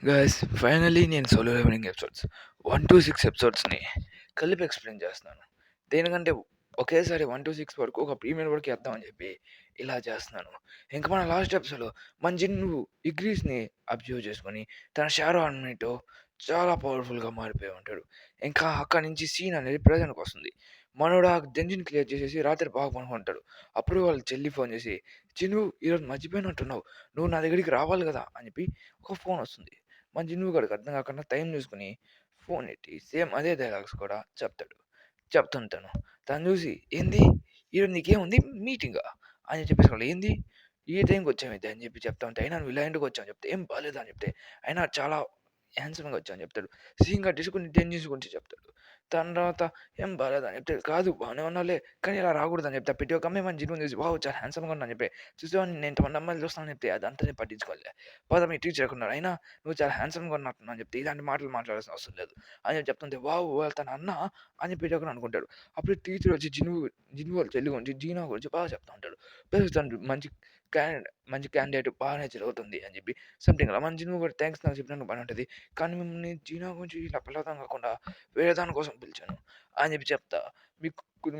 Guys finally నేను solo levelling episodes 1-6 ఎపిసోడ్స్ని కలిపి explain చేస్తున్నాను. దేనికంటే ఒకేసారి 1-6 వరకు ఒక ప్రీమియర్ వరకు వేద్దామని చెప్పి ఇలా చేస్తున్నాను. ఇంకా మన లాస్ట్ ఎపిసోడ్లో మన జిన్ను ఇగ్రీస్ని అబ్జర్వ్ చేసుకొని తన షారో అన్నిటితో చాలా పవర్ఫుల్గా మారిపోయి ఉంటాడు. ఇంకా అక్కడి నుంచి సీన్ అనేది ప్రజెంట్కి వస్తుంది. మనోడు ఆ జంజిన్ క్లియర్ చేసేసి రాత్రి బాగా పనుకుంటాడు. అప్పుడు వాళ్ళ చెల్లి ఫోన్ చేసి, చిన్ను ఈరోజు మర్చిపోయినట్టున్నావు, నువ్వు నా దగ్గరికి రావాలి కదా అని చెప్పి ఒక ఫోన్ వస్తుంది. మా జిన్ను గాడికి అర్థం కాకుండా టైం చూసుకొని ఫోన్ ఎత్తి సేమ్ అదే డైలాగ్స్ కూడా చెప్తాడు. చెప్తుంటాను. తను చూసి, ఏంది ఈరోజు నీకేముంది మీటింగా అని చెప్పేసి వాళ్ళు, ఏంది ఈ టైంకి వచ్చామైతే అని చెప్పి చెప్తా ఉంటే, అయినా నువ్వు ఇలా ఎందుకు వచ్చావు అని చెప్తే, ఏం బాగాలేదు అని చెప్తే, అయినా చాలా హ్యాండ్సమ్గా వచ్చావు అని చెప్తాడు. సీన్ కట్ చేసుకుని టెన్షన్స్ గురించి చెప్తాడు. దాని తర్వాత ఏం బాగాలేదు అని చెప్తే, కాదు బాగానే ఉన్నాలే కానీ ఇలా రాకూడదు అని చెప్తే, ప్రతి ఒక్క అమ్మాయి మన జిన్ను చూసి వావ్ చాలా హ్యాండ్సమ్గా ఉన్నా అని చెప్పి, చూసేవాడిని నేను ఇంతమంది అమ్మాయిలు చూస్తానని చెప్తే అదంతా నేను పట్టించుకోలే. పద మీ టీచర్ ఎక్కడున్నారు, అయినా నువ్వు చాలా హ్యాండ్సమ్‌గా ఉన్నట్టున్నావు అని చెప్తే, ఇలాంటి మాటలు మాట్లాడాల్సిన అవసరం లేదు అని చెప్పి చెప్తుంటే, వావ్! తన అన్న అని ప్రతి ఒక్కరు అనుకుంటాడు. అప్పుడు టీచర్ వచ్చి జిన్ను వాళ్ళ చెల్లి గురించి, జీనా గురించి బాగా చెప్తా ఉంటాడు. ప్లస్ తను మంచి క్యాండిడేట్ బాగానే చదువుతుంది అని చెప్పి సంథింగ్ అలా. మన జిన్ను కూడా థాంక్స్ నాకు చెప్పినందుకు బానే ఉంటది. కానీ మిమ్మల్ని జీనా గురించి ఇలా పిలవడం కాకుండా వేరే దాని కోసం పిలిచాను అని చెప్పి చెప్తా.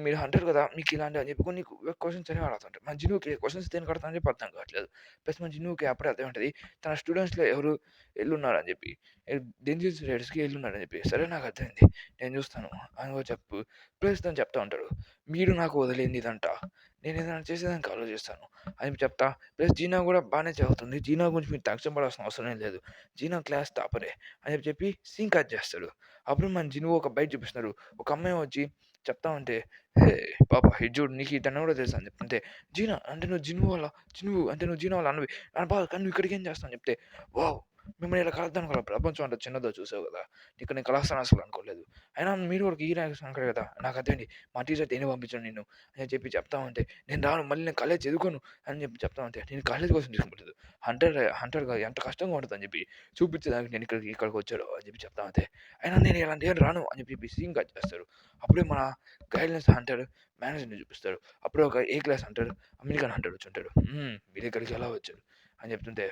మీరు హంటర్ కదా! మీకు ఇలాంటివి అని చెప్పి కొన్ని క్వెషన్స్ అనేవి అడుగుతుంటారు. మన జిన్నుకి క్వెషన్స్ దేనికి అడుగుతారని చెప్పి అర్థం కావట్లేదు. ప్లస్ మన జిన్నుకి అప్పుడే అర్థమైంటది తన స్టూడెంట్స్‌లో ఎవరు ఎళ్ళున్నారని చెప్పి. డేంజరస్ రైడర్స్‌కి ఎళ్ళున్నారని చెప్పి. సరే నాకు అర్థమైంది. నేను చూస్తాను అని కూడా చెప్పు. ప్లస్ తను చెప్తా ఉంటాడు. మీరు నాకు వదిలేంది ఇదంతా. నేను ఏదైనా చేసేదానికి ఆలోచిస్తాను అని చెప్పి చెప్తా. ప్లస్ జీనా కూడా బానే చదువుతుంది. జీనా గురించి మీరు టెన్షన్ పడాల్సిన అవసరమే లేదు. జీనా క్లాస్ టాపరే అని చెప్పి సీన్ కట్ చేస్తాడు. అప్పుడు మన జిన్ను ఒక బైట్ చూపిస్తున్నారు. ఒక అమ్మాయి వచ్చి చెప్తా ఉంటే, "హే పాప ఇది చూడు నీకు ఇతన్ని కూడా తెలుసా" అని చెప్తుంటే, "జీనా అంటే నువ్వు జిన్ను అంటే నువ్వు జీనా వాళ్ళ అన్నవి. కానీ నువ్వు ఇక్కడికి ఏం చేస్తావు" అని చెప్తే, వావ్! మిమ్మల్ని ఇలా కలుద్దామనుకోలే. ప్రపంచం అంత చిన్నదో చూసావు కదా! ఇక్కడ నేను కలుస్తాను అసలు అనుకోలేదు. అయినా మీరు కూడా ఈ ర్యాంక్స్ అనుకోరు కదా! నాకు అర్థమైంది. మా టీచర్ దేనికి పంపించాడు నిన్ను అని చెప్పి చెప్తా ఉంటే, "నేను రాను మళ్ళీ నేను కాలేజ్ చదువుకోను" అని చెప్పి చెప్తా ఉంటే, "నేను కాలేజ్ కోసం తీసుకుపోలేదు. హంటర్‌గా ఎంత కష్టంగా ఉంటదని చెప్పి చూపించేదానికి నేను ఇక్కడికొచ్చాడు" అని చెప్పి చెప్తా ఉంటే, "అయినా నేను ఇలాంటివేం రాను" అని చెప్పి సీన్ కట్ చేస్తారు. అప్పుడే మన గైడ్‌లైన్స్ హంటర్ మేనేజర్‌ని చూపిస్తారు. అప్పుడే ఒక ఏ క్లాస్ హంటర్, అమెరికన్ హంటర్ వచ్చుంటాడు. "మీ దగ్గరికి ఎలా వచ్చాడు" అని చెప్తుంటే,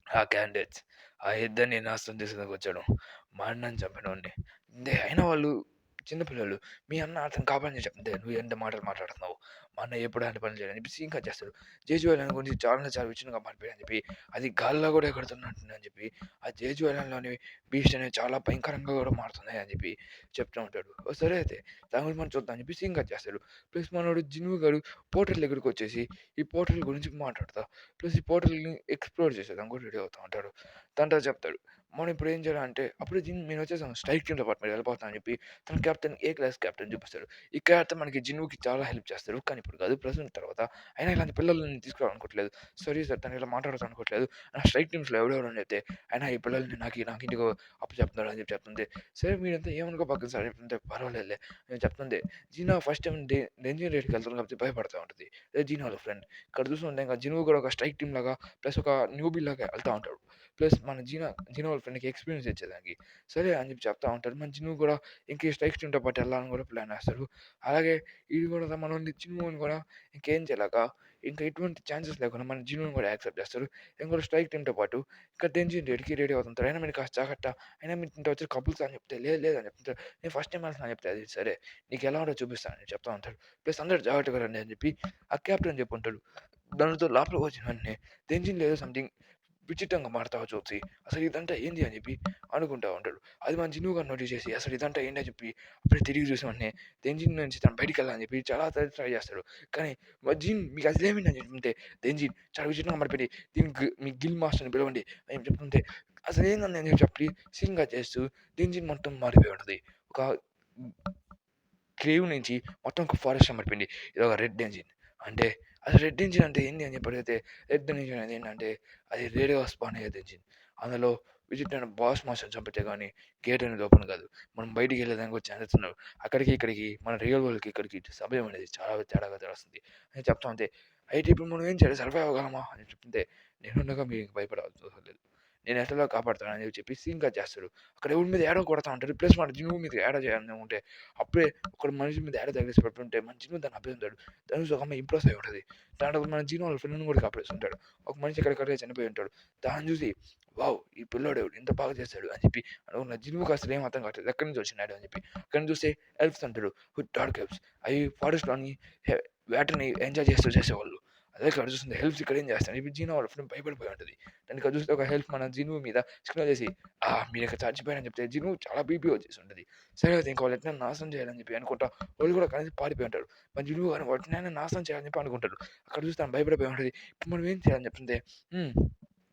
ఆ క్యాండిడేట్స్ ఆ ఇద్దరిని నాశనం చేసేందుకు వచ్చాడు. మా అన్నని చంపినోడిని. అయినా వాళ్ళు చిన్న పిల్లలు. మీ అన్న అతన్ని కాపాడని చెప్తే నువ్వు ఎంత మాటలు మాట్లాడుతున్నావు. మా అన్న ఎప్పుడు అలాంటి పనులు చేయడని చెప్పి సీన్ కట్ చేస్తాడు. జేజు ఐలాండ్ గురించి చాలా విచిత్రంగా మారిపోయాడని చెప్పి, అది గాల్లో కూడా ఎగురుతున్నట్టుంది అని చెప్పి, ఆ జేజు ఐలాండ్‌లోని బీస్ట్ అనేవి చాలా భయంకరంగా కూడా మారుతున్నాయి అని చెప్పి చెప్తూ ఉంటాడు. ఓ సరే అయితే దాని గురించి మనం చూద్దాం అని చెప్పి సీన్ కట్ చేస్తాడు. ప్లస్ మనోడు జిన్ను గాడు పోర్టల్ దగ్గరికి వచ్చేసి ఈ పోర్టల్ గురించి మాట్లాడతా. ప్లస్ ఈ పోర్టల్‌ని ఎక్స్‌ప్లోర్ చేసేదానికి కూడా రెడీ అవుతా ఉంటాడు. దాంట్లో చెప్తాడు. మనం ఇప్పుడు ఏం చేయాలంటే అప్పుడు మేము వచ్చేసాం స్ట్రైక్ టీమ్ డిపార్ట్మెంట్ వెళ్ళిపోతాం అని చెప్పి తన కెప్టెన్ ఏ క్లాస్ కెప్టెన్ చూపిస్తాడు. ఈ క్యారెక్టర్ మనకి జిన్నుకి చాలా హెల్ప్ చేస్తాడు. కానీ ఇప్పుడు కాదు ప్రెజెంట్ తర్వాత. అయినా ఇలాంటి పిల్లల్ని తీసుకురావాలనుకోవట్లేదు. సారీ సార్ తను ఇలా మాట్లాడతాను అనుకోవట్లేదు. నా స్ట్రైక్ టీమ్స్‌లో ఎవరెవరు అని చెప్తే అయినా ఈ పిల్లల్ని నాకు ఇంటికి అప్పచెప్తున్నాడు అని చెప్పి చెప్తుంది. సరే మీరంతా ఏమనుకోబాకండి సార్ చెప్తుంటే పర్వాలేదులే నేను చెప్తుంది. జీనా ఫస్ట్ టైమ్ డేంజర్ రేట్‌కి వెళ్తాను కాబట్టి భయపడతా ఉంటది. అదే జీనా వాళ్ళ ఫ్రెండ్. ఇక్కడ చూస్తుంటే ఇంకా జిన్ను కూడా ఒక స్ట్రైక్ టీమ్ లాగా ప్లస్ ఒక న్యూబీ లాగా వెళ్తా ఉంటాడు. ప్లస్ మన జీనా వాళ్ళ ఫ్రెండ్‌కి ఎక్స్‌పీరియన్స్ ఇచ్చేదానికి. సరే అని చెప్పి చెప్తా ఉంటాడు. మన జిన్ను కూడా ఇంక ఈ స్ట్రైక్ టీమ్‌తో పాటు వెళ్ళాలని కూడా ప్లాన్ ఏస్తాడు. అలాగే ఇది కూడా మనోడిని జిన్నుని కూడా ఇంకేం చేయలేక ఇంకా ఎటువంటి ఛాన్సెస్ లేకుండా మన జిన్నుని కూడా యాక్సెప్ట్ చేస్తారు. ఇంకోటి స్ట్రైక్ టీమ్‌తో పాటు ఇక్కడ డేంజర్ రేట్‌కి రెడీ అవుతుంటారు. అయినా మీరు కాస్త జాగ్రత్త. అయినా మీరు ఇంత వచ్చి కపుల్స్ అని చెప్తే లేదు లేదు అని చెప్తుంటారు. నేను ఫస్ట్ టైమ్ వెళ్తున్నా అని చెప్తే అది సరే నీకు ఎలా ఉంటదో చూపిస్తాను అని చెప్తా ఉంటాడు. ప్లస్ అందరూ జాగ్రత్తగా రండి అని చెప్పి ఆ కెప్టెన్ చెప్పుంటాడు. దానితో లోపలికి వచ్చిన వెంటనే డేంజర్ ఏదో సంథింగ్ విచిత్రంగా మారతా చూసి అసలు ఇదంతా ఏంది అని చెప్పి అనుకుంటా ఉంటాడు. అది మన జిన్ను గారు నోటీస్ చేసి అసలు ఇదంతా ఏంటి అని చెప్పి అప్పుడే తిరిగి చూసిన వెంటనే దెంజిన్ నుంచి తను బయటికెళ్ళాలని చెప్పి చాలా ట్రై చేస్తాడు. కానీ జిన్ మీకు అసలేమైంది అని చెప్తుంటే దెంజిన్ చాలా విచిత్రంగా మారిపోయింది. దీనికి మీ గిల్ మాస్టర్‌ని పిలవండి అని చెప్తుంటే అసలేందని అని చెప్పి సీన్‌గా చేస్తూ దెంజిన్ మొత్తం మారిపోయి ఉంటది. ఒక కేవ్ నుంచి మొత్తం ఒక ఫారెస్ట్ మారిపోయింది. ఇదొక రెడ్ ఎంజిన్. అంటే అసలు రెడ్ ఎంజిన్ అంటే ఏంది అని చెప్పి అడిగితే రెడ్ ఎంజిన్ అనేది ఏంటంటే అది రేడియో స్పాన్ అయ్యేది ఎంజిన్. అందులో విచిత్రమైన బాస్ మాస్టర్‌ని చంపితే గాని గేట్ అనేది ఓపెన్ కాదు. మనం బయటికి వెళ్ళేదానికి కూడా ఛాన్సెస్ ఉండవు. అక్కడికి ఇక్కడికి మన రియల్ వరల్డ్‌కి ఇక్కడికి సమయం అనేది చాలా తేడాగా తెలుస్తుంది అని చెప్తా ఉంటే అయితే ఇప్పుడు మనం ఏం చేయాలి సర్వైవ్ అవ్వగలమా అని చెప్తుంటే నేనుండగా మీకు భయపడాల్సిన అవసరం లేదు. నేను ఎట్లా కాపాడుతాను అని చెప్పి సీన్ కట్ చేస్తాడు. అక్కడ ఎవరి మీద యాడో కొడతా ఉంటాడు. ప్లస్ మన జినుగు మీద యాడో చేయాలని ఉంటే అప్పుడే ఒక మనిషి మీద యాడో తగిలేసి పెట్టుంటే మన జినుగు దాన్ని అప్పేస్తాడు. దాని ఒక అమ్మాయి ఇంప్రెస్ అయి ఉంటుంది. దాంట్లో మన జినుగు వాళ్ళ ఫ్రెండ్ని కూడా కాపాడేస్తుంటాడు. ఒక మనిషి ఎక్కడికక్కడే చనిపోయి ఉంటాడు. దాన్ని చూసి వావ్! ఈ పిల్లోడు ఇంత బాగా చేస్తాడు అని చెప్పి అనుకున్న జినుగుకి అసలు ఏం అర్థం కావట్లేదు. ఎక్కడి నుంచి వచ్చినాడు అని చెప్పి. అక్కడిని చూస్తే ఎల్ఫ్స్ అంటాడు. With dark elfs. అవి ఫారెస్ట్‌లోని వేటని ఎంజాయ్ చేస్తూ చేసేవాళ్ళు. అదే ఇక్కడ చూస్తుంది హెల్ప్స్ ఇక్కడ ఏం చేస్తాడు. ఇప్పుడు జీనా వాళ్ళ ఫ్రెండ్ భయపడిపోయి ఉంటది. దాన్ని ఇక్కడ చూస్తే ఒక హెల్ప్ మన జిను మీద స్క్రోల్ చేసి మీరిక్కడ చచ్చిపోయారని చెప్తే జిను చాలా బీపీ వచ్చేసి ఉంటది. సరే అయితే ఇంకా వాళ్ళు ఎట్లైనా నాశనం చేయాలని చెప్పి అనుకుంటా వాళ్ళు కూడా కలిసి పారిపోయి ఉంటారు. మన జిను గాని వాటినైనా నాశనం చేయాలని చెప్పి అనుకుంటాడు. అక్కడ చూస్తే ఆమె భయపడిపోయి ఉంటది. ఇప్పుడు మనం ఏం చేయాలని చెప్తుంటే హ్మ్.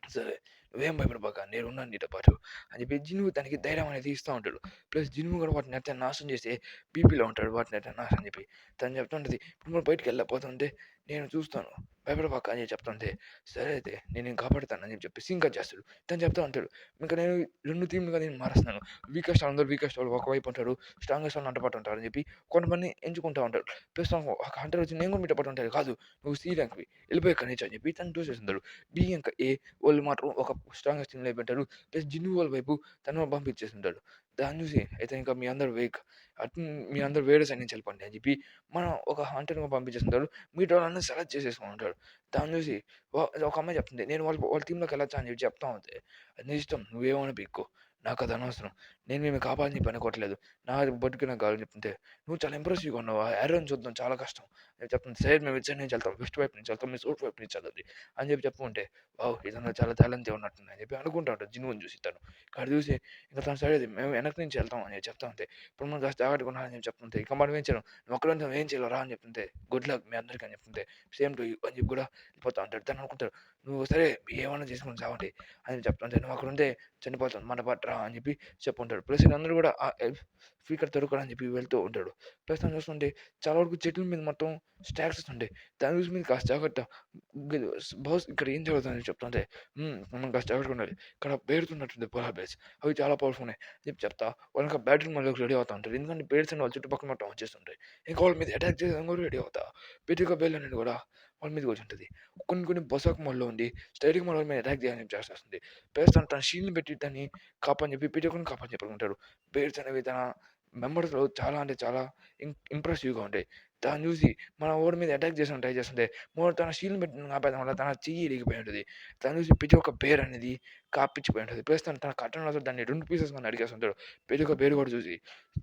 సరే నువ్వేం భయపడబాక నేనున్నాను నీతో పాటు అని చెప్పి జినుగు తనకి ధైర్యం అనేది ఇస్తూ ఉంటాడు. ప్లస్ జినుగు కూడా వాటిని ఎట్లా నాశనం చేసి బీపీలో ఉంటాడు. వాటిని ఎట్లా నాశనం చెప్పి తను చెప్తుంటది. ఇప్పుడు మనం బయటికి వెళ్ళకపోతుంటే నేను చూస్తాను భయపడబాక అని చెప్తుంటే సరే అయితే నేను నేను కాపాడుతాను అని చెప్పి సింక్ చేస్తాడు. తను చెప్తా ఉంటాడు ఇంకా నేను 2 టీమ్లుగా నేను మారుస్తున్నాను. వీకెస్ట్ అందరూ వీకెస్ట్ వాళ్ళు ఒకవైపు ఉంటారు. స్ట్రాంగెస్ట్ వాళ్ళు అంటపాటు ఉంటారు అని చెప్పి కొంతమంది ఎంచుకుంటూ ఉంటారు. ప్లస్ ఒక హంటర్ వచ్చి నేను కూడా మీతో పాటు ఉంటాను కాదు నువ్వు సీ ర్యాంక్‌వి వెళ్ళిపోయి ఇక్కడి నుంచి అని చెప్పి తను చూసేస్తుంటాడు. బి ఇంకా ఏ వాళ్ళు మాత్రం ఒక స్ట్రాంగెస్ట్ టీమ్‌లో పెట్టారు. ప్లస్ జిన్ను వాళ్ళ వైపు తను పంపించేస్తుంటాడు. దాన్ని చూసి అయితే ఇంకా మీ అందరూ మీ అందరూ వేరే సైడ్ నుంచి వెళ్ళిపోండి అని చెప్పి మనం ఒక హంటర్‌ని పంపించేస్తుంటాడు. మిగతా వాళ్ళందరిని సెలెక్ట్ చేసేసుకుంటాడు. దాన్ని చూసి ఒక అమ్మాయి చెప్తుంది. నేను వాళ్ళ టీమ్‌లోకి వెళ్ళొచ్చా అని చెప్పి చెప్తా ఉంటే అది నీ ఇష్టం నువ్వేమన్నా పిక్కో. నాకది అనవసరం. నేను మిమ్మల్ని కాపాడని చెప్పి అనుకోవట్లేదు. నా బతుకు నాకు కావాలని చెప్తుంటే నువ్వు చాలా ఇంప్రెసివ్‌గా ఉన్నావు. ఆ యారోని చూడడం చాలా కష్టం. నేను చెప్తుంది సరే మేము ఇటు సైడ్ నుంచి వెళ్తాం. వెస్ట్ వైపు నుంచి వెళ్తాం. మీ సౌత్ వైపు నుంచి వెళ్ళండి అని చెప్పి చెప్పుకుంటే వావ్! ఇతను చాలా టాలెంటే ఉన్నట్టుంది అని చెప్పి అనుకుంటా ఉంటాడు జినుగుని చూసి తను. ఇక్కడ చూసి ఇంక తను సరే మేము వెనక నుంచి వెళ్తాం అని చెప్తా ఉంటే ఇప్పుడు మనం కాస్త జాగ్రత్తగా ఉండాలని చెప్పి చెప్తుంటే ఇక మనం ఏం చేయలేం. నువ్వు ఒక్కడే నువ్వు ఏం చేయలేవు రా అని చెప్తుంటే గుడ్ లక్ మీ అందరికీ అని చెప్తుంటే సేమ్ టు యూ అని చెప్పి కూడా వెళ్ళిపోతా ఉంటాడు. తను అనుకుంటాడు నువ్వు సరే ఏమన్నా చేసుకొని చావండి అని చెప్తుంటే నువ్వు అక్కడ ఉంటే చనిపోతావు మన పాటు రా అని చెప్పి చెప్పుంటాడు. ప్లస్ వీళ్ళందరూ కూడా స్పీకర్ దొరకడని చెప్పి వెళ్తూ ఉంటాడు. ప్లస్ తను చూస్తుంటే చాలా వరకు చెట్ల మీద మొత్తం స్టాక్స్ ఉంటాయి. దాని చూసి మీరు కాస్త జాగ్రత్త బాస్ ఇక్కడ ఏం జరుగుతుందని చెప్తుంటే మనం కాస్త జాగ్రత్తగా ఉండాలి. ఇక్కడ పేరుతున్నట్టుంది పోలార్ బేర్స్. అవి చాలా పవర్‌ఫుల్ ఉన్నాయి చెప్పి చెప్తా వాళ్ళు ఇంకా బ్యాటిల్ మోడ్‌లోకి రెడీ అవుతా ఉంటారు. ఎందుకంటే బేర్స్ అన్ని వాళ్ళ చుట్టుపక్కల మొత్తం వచ్చేస్తుంటాయి. ఇంకా వాళ్ళ మీద అటాక్ చేయడానికి కూడా రెడీ అవుతా. పిటిక బేల్ అనేది కూడా వాళ్ళ మీదకి వచ్చుంటది. కొన్ని బొసాక్ మోడ్‌లో ఉండి స్టైలింగ్ మోడ్ వాళ్ళ మీద అటాక్ చేయాలని చెప్పి చేసేస్తుంది. ప్లస్ తన షీల్డ్‌ని పెట్టి దాన్ని కాపాడని చెప్పి పిటికని కాపాడని చెప్పనుకుంటాడు. బేర్స్ అనేవి తన మెంబర్స్‌లో చాలా అంటే చాలా ఇంప్రెసివ్‌గా ఉంటాయి. దాన్ని చూసి మన ఓడి మీద అటాక్ చేసాం ట్రై చేస్తుంటే తన షీల్డ్‌ని పెట్టి ఆపేయడం వల్ల తన చెయ్యి ఇరిగిపోయి ఉంటది. దాన్ని చూసి ప్రతి ఒక్క బేర్ అనేది కాపిచ్చిపోయి ఉంటది. ప్లస్ తన కట్టడంలో దాన్ని 2 పీసెస్‌గా నరికేస్తుంటాడు. ప్రతి ఒక్క బేర్ కూడా చూసి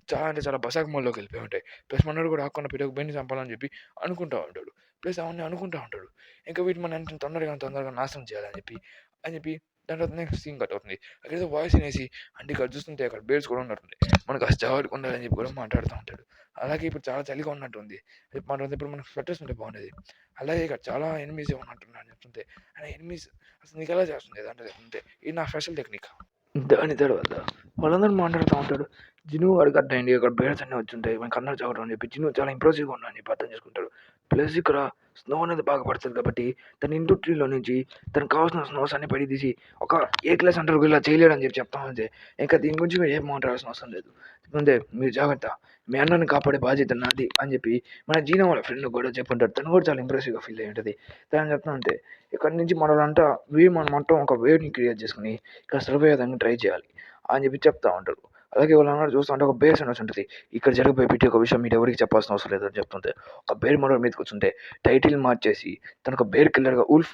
చాలా అంటే చాలా బసాక్ మోడ్‌లోకి వెళ్ళిపోయి ఉంటాయి. ప్లస్ మనోడు కూడా ఆగకుండా ప్రతి ఒక్క బేర్‌ని చంపాలని చెప్పి అనుకుంటా ఉంటాడు. ప్లస్ అవన్నీ అనుకుంటా ఉంటాడు. ఇంకా వీటిని మనం ఎంత తొందరగా నాశనం చేయాలని చెప్పి దాని తర్వాత నెక్స్ట్ సీన్ కట్ అవుతుంది. అక్కడేదో వాయిస్ వినేసి అంటే ఇక్కడ చూస్తుంటే అక్కడ బేర్స్ కూడా ఉన్నట్టుంది. మనం కాస్త జాగ్రత్తగా ఉండాలని చెప్పి కూడా మాట్లాడుతూ ఉంటాడు. అలాగే ఇప్పుడు చాలా చలిగా ఉన్నట్టుంది. ఇప్పుడు మనకు స్వెటర్స్ ఉంటే బాగుండేది. అలాగే ఇక్కడ చాలా ఎనిమీసే ఉన్నట్టున్నారు చెప్తుంటే. అండ్ ఎనిమీస్ అసలు నీకెలా చేస్తుంది అంటే చెప్తుంటే ఇది నా స్పెషల్ టెక్నిక్. దాని తర్వాత వాళ్ళందరూ మాట్లాడుతూ ఉంటాడు. జిను వాడికి అర్థమైంది. అక్కడ బేర్స్ అన్నీ వచ్చుంటాయి. మనకు అందరూ చావడం అని చెప్పి జిను చాలా ఇంప్రెసివ్‌గా ఉన్నాడని చెప్పి అర్థం చేసుకుంటాడు. ప్లస్ ఇక్కడ స్నో అనేది బాగా పడతది కాబట్టి తన ఇంటూ ట్రీలో నుంచి తనకు కావాల్సిన స్నోస్ అన్ని బయటికి తీసి ఒక ఏ క్లాస్ అంటారు ఇలా చేయలేడని చెప్పి చెప్తా ఉంటే ఇంకా దీని గురించి మీరు ఏం మాట్లాడాల్సిన అవసరం లేదు. ముందే మీరు జాగ్రత్త మీ అన్నని కాపాడే బాధ్యత నాది అని చెప్పి మన జీనా వాళ్ళ ఫ్రెండ్ కూడా చెప్పుంటాడు. తను కూడా చాలా ఇంప్రెసివ్‌గా ఫీల్ అయ్యి ఉంటది. తను చెప్తా ఉంటే ఇక్కడి నుంచి మనోళ్ళంతా మనం మొత్తం ఒక వేవ్‌ని క్రియేట్ చేసుకొని ఇక్కడ సర్వే అయ్యేదానికి ట్రై చేయాలి అని చెప్పి చెప్తా ఉంటాడు. అలాగే వాళ్ళందరూ చూస్తా ఉంటే ఒక బేర్ అనేసి ఉంటది. ఇక్కడ జరగబోయే ప్రతి ఒక్క విషయం మీరు ఎవరికీ చెప్పాల్సిన అవసరం లేదని చెప్తుంటే ఒక బేర్ మనోడి మీదకి కూర్చుంటే టైటిల్ మార్చేసి తనొక బేర్ కిల్లర్‌గా ఉల్ఫ్